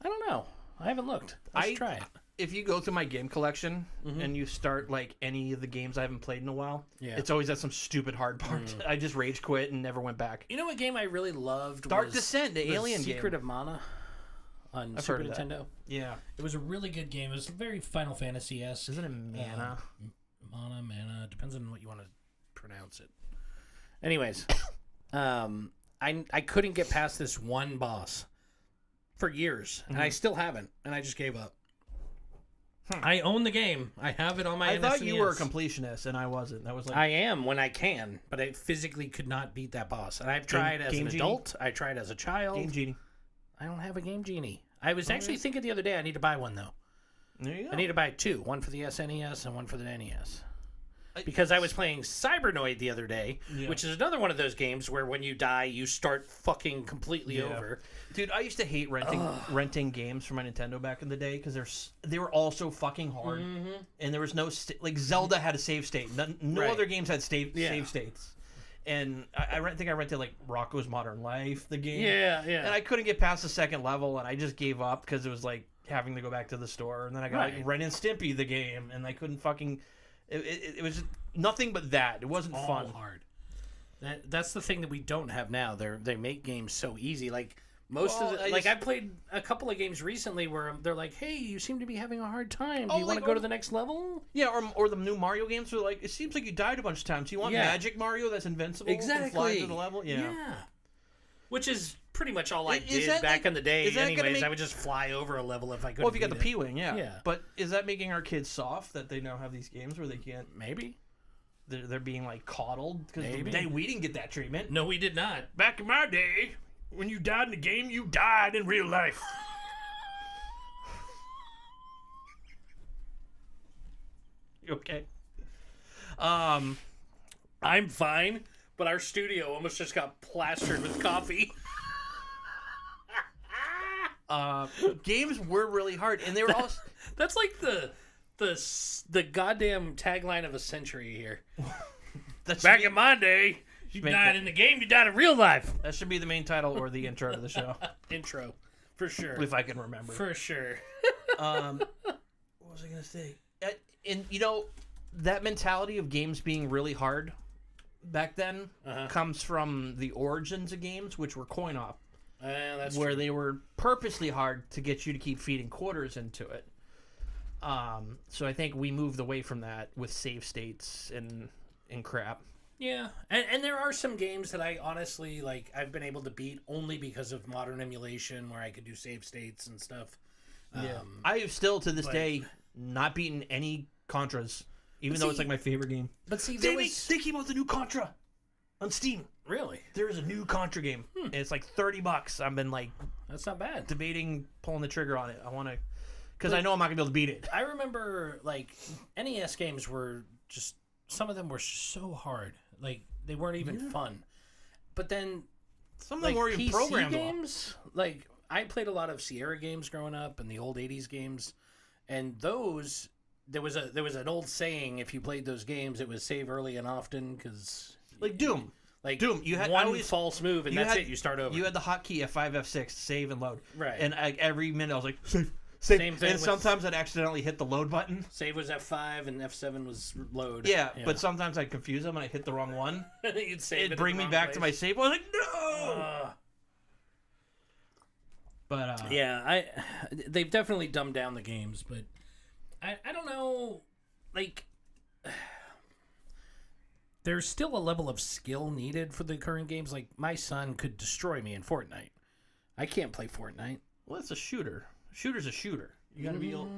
I don't know. I haven't looked. Let's try it. If you go through my game collection and you start like any of the games I haven't played in a while, Yeah. it's always at some stupid hard part. I just rage quit and never went back. You know what game I really loved? Dark was Descent, the Alien Secret game. of Mana on I've Super heard of that. Nintendo. Yeah. It was a really good game. It was very Final Fantasy-esque. Isn't it Mana? Mana. Depends on what you want to pronounce it. Anyways, I couldn't get past this one boss for years, and I still haven't, and I just gave up. I own the game. I have it on my I thought you were a SNES. completionist and I wasn't. That was like I am when I can, but I physically could not beat that boss. And I've tried as Game an Genie? adult. I tried as a child. Game Genie. I don't have a Game Genie. I was actually thinking the other day I need to buy one though. There you go. I need to buy 2, one for the SNES and one for the NES. Because I was playing Cybernoid the other day, Yeah. which is another one of those games where when you die, you start fucking completely Yeah. over. Dude, I used to hate renting games for my Nintendo back in the day because they were all so fucking hard, and there was no like Zelda had a save state. No Right. other games had save Yeah. states. And I think I rented like Rocco's Modern Life, the game. Yeah, yeah. And I couldn't get past the second level, and I just gave up because it was like having to go back to the store. And then I got Right. like Ren and Stimpy, the game, and I couldn't fucking. It was just nothing but that. It wasn't all fun. hard. That's the thing that we don't have now. They make games so easy. Like most of Well, the I played a couple of games recently where they're like, "Hey, you seem to be having a hard time. Do Oh, you want like, to go or- to the next level?" Yeah, or the new Mario games are like, it seems like you died a bunch of times. Do you want Yeah. Magic Mario that's invincible? And fly through the level? Yeah. Which is pretty much all I Is did that back like- in the day. is that gonna Anyways, make- I would just fly over a level if I could. Well, if you got the P-Wing, yeah. Yeah. But is that making our kids soft that they now have these games where they can't, maybe. they're being like coddled? Because Maybe. we didn't get that treatment. No, we did not. Back in my day, when you died in the game, you died in real life. You okay? I'm fine, but our studio almost just got plastered with coffee. Games were really hard, and they were also. That's like the goddamn tagline of a century here. That's Back in my day, you Make died that- in the game, you died in real life. that should be the main title or the intro to the show, Intro, for sure. if I can remember. For sure. What was I gonna say? And you know, that mentality of games being really hard back then comes from the origins of games, which were coin op, That's where true. they were purposely hard to get you to keep feeding quarters into it. So I think we moved away from that with save states and and crap. Yeah, and there are some games that I honestly like. I've been able to beat only because of modern emulation, where I could do save states and stuff. I have still to this day not beaten any Contras, even though it's like my favorite game. But see, They came out with a new Contra on Steam. really, There is a new Contra game, and it's like $30. I've been like that's not bad. debating pulling the trigger on it. I want to, because I know I'm not gonna be able to beat it. I remember like NES games were just some of them were so hard, like they weren't even fun. But then Some of them like were even PC programmed well. games, like I played a lot of Sierra games growing up and the old '80s games, and those there was an old saying: if you played those games, it was save early and often because Like Doom. like Doom, you had- I one always- false move and you that's had- it. You start over. You had the hotkey at 5F6 save and load. Right. And every minute I was like save. Same thing And with- sometimes I'd accidentally hit the load button. Save was F5 and F7 was load. Yeah, but sometimes I'd confuse them and I'd hit the wrong one. you'd save It'd it bring me back to my save. I was like, no. Uh, But yeah, they've definitely dumbed down the games, but I don't know, like there's still a level of skill needed for the current games. Like my son could destroy me in Fortnite. I can't play Fortnite. well, it's a shooter. Shooter's a shooter. You gotta be able.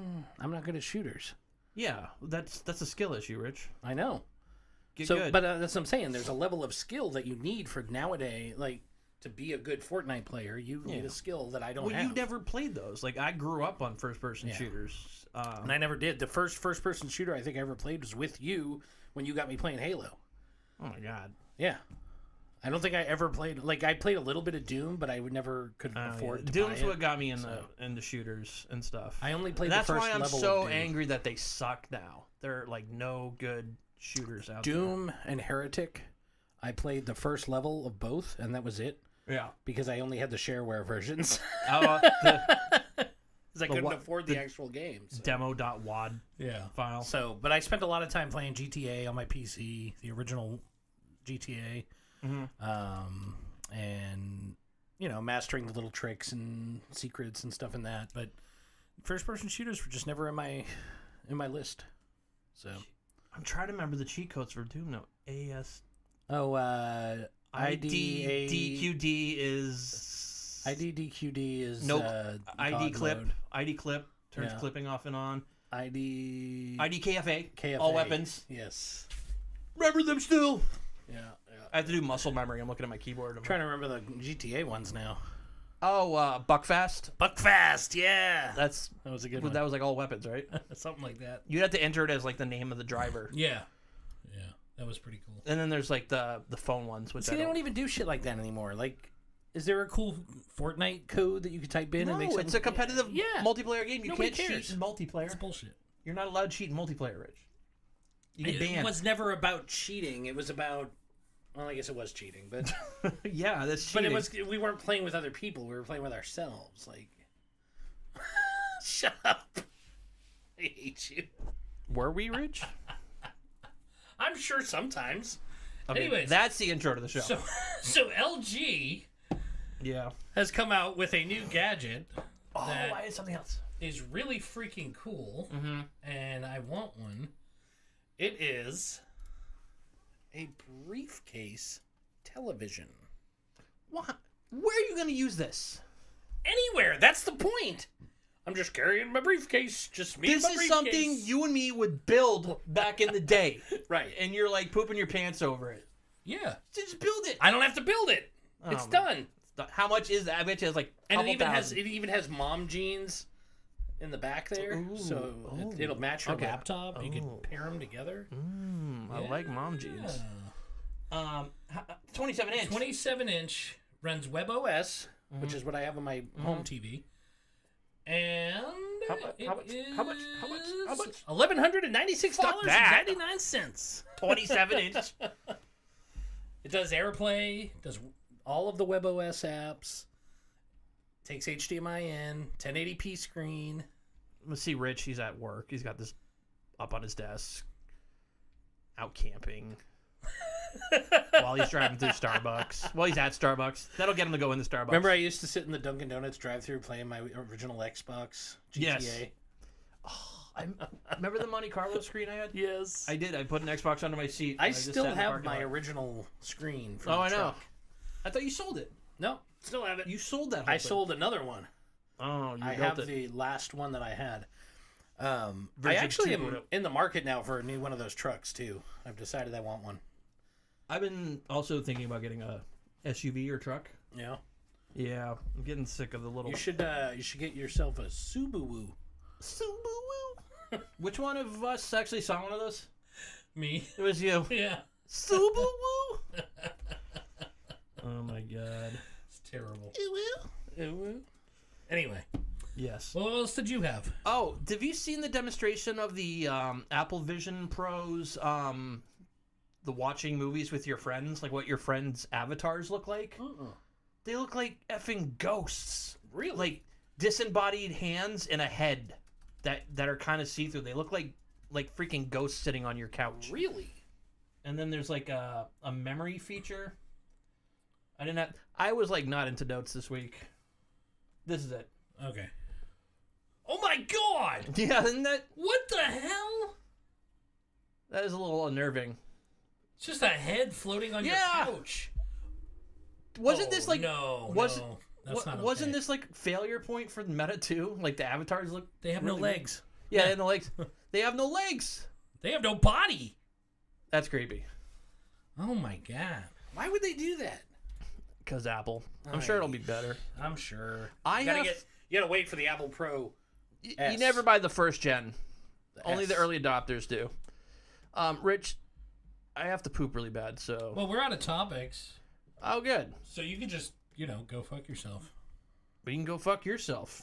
I'm not good at shooters. Yeah, that's a skill issue, Rich. I know. Get So, good. but that's what I'm saying. There's a level of skill that you need for nowadays, like to be a good Fortnite player. You need a skill that I don't well, have. you never played those. Like I grew up on first-person shooters. And I never did. The first person shooter I think I ever played was with you when you got me playing Halo. Oh my god. Yeah. I don't think I ever played, like I played a little bit of Doom, but I would never could afford to Doom's buy what it. got me into shooters and stuff. I only played That's the first why I'm level so of Doom. angry that they suck now. They're like no good shooters out Doom and Heretic. I played the first level of both, and that was it there. Yeah. because I only had the shareware versions. The Because I couldn't what- afford the actual games. demo.wad Yeah. file. So, but I spent a lot of time playing GTA on my PC, the original GTA, and mastering the little tricks and secrets and stuff in that. But first-person shooters were just never in my list. So, I'm trying to remember the cheat codes for Doom now. AS IDDQD IDDQD is is nope. God ID clip. mode. ID clip turns Yeah. clipping off and on. ID KFA. All weapons. Yes. Remember them still. Yeah. I have to do muscle memory. I'm looking at my keyboard. I'm trying to remember the GTA ones now. Oh, Buckfast. Buckfast, yeah. That was a good one. That was like all weapons, right? Something like that. You'd have to enter it as like the name of the driver. Yeah. Yeah. That was pretty cool. And then there's like the phone ones, which See, they don't even do shit like that anymore. Like, is there a cool Fortnite code that you could type in and make No, something? it's a competitive multiplayer game. You Nobody can't cares. cheat in multiplayer. It's bullshit. You're not allowed to cheat in multiplayer, Rich. You get It banned. was never about cheating. It was about. Well, I guess it was cheating, but Yeah, that's but cheating. it was. We weren't playing with other people. We were playing with ourselves. Like, shut up. I hate you. Were we, Rich? I'm sure sometimes. Okay, Anyways. that's the intro to the show. So LG yeah. has come out with a new gadget Oh, that why is something else? is really freaking cool, and I want one. It is a briefcase television. What? Where are you going to use this? Anywhere. That's the point. I'm just carrying my briefcase. Just me. This and my is briefcase. something you and me would build back in the day. Right. And you're like pooping your pants over it. Yeah. Just build it. I don't have to build it. It's done. How much is that? I bet you it's like And couple thousand. it even has mom jeans in the back there, Ooh. so it'll match your laptop. You Oh. can pair them together. I like mom jeans. 27 inch. 27-inch runs WebOS, which is what I have on my home TV, and How much? it How much? How much? How much? How much? is $1,196.99. 27 inch. It does AirPlay, does all of the WebOS apps, takes HDMI in, 1080p screen. Let's see Rich. He's at work. He's got this up on his desk. Out camping. While he's driving through Starbucks. While he's at Starbucks. That'll get him to go into Starbucks. Remember I used to sit in the Dunkin' Donuts drive-thru playing my original Xbox GTA? Yes. I remember the Monte Carlo screen I had. Yes. I did. I put an Xbox under my seat. I and just still sat in the have parking my lot. original screen from Oh, the I know. truck. I thought you sold it. No, still have it. You sold that. Whole I thing. sold another one. Oh, you I built have it. the last one that I had. I Version actually 2 am would have- in the market now for a new one of those trucks too. I've decided I want one. I've been also thinking about getting a SUV or truck. Yeah. Yeah, I'm getting sick of the little. You should get yourself a Subaru. Subaru. Which one of us actually saw one of those? Me. It was you. Yeah. Subaru. Oh my god. It's terrible. Anyway, Yes. Well, what else did you have? Oh, have you seen the demonstration of the Apple Vision Pros? The watching movies with your friends, like what your friends' avatars look like. They look like effing ghosts. Really? Like disembodied hands and a head that are kind of see through. They look like freaking ghosts sitting on your couch. really? And then there's like a memory feature. I was like not into notes this week. This is it. Okay. Oh my god! Yeah, isn't that What the hell? that is a little unnerving. It's just a head floating on Yeah. your couch. Wasn't Oh, this like no? wasn't- No, that's not wasn't okay. this like failure point for Meta too? Like the avatars look. They have no really- legs. Yeah, and the legs. They have no legs. They have no body. That's creepy. Oh my god! Why would they do that? Cause Apple. I'm sure it'll be better. I'm sure. I have. You gotta wait for the Apple Pro. You S. never buy the first gen. The Only the S. early adopters do. Rich, I have to poop really bad, so. Well, we're out of topics, Oh, good. so you can just go fuck yourself. But you can go fuck yourself.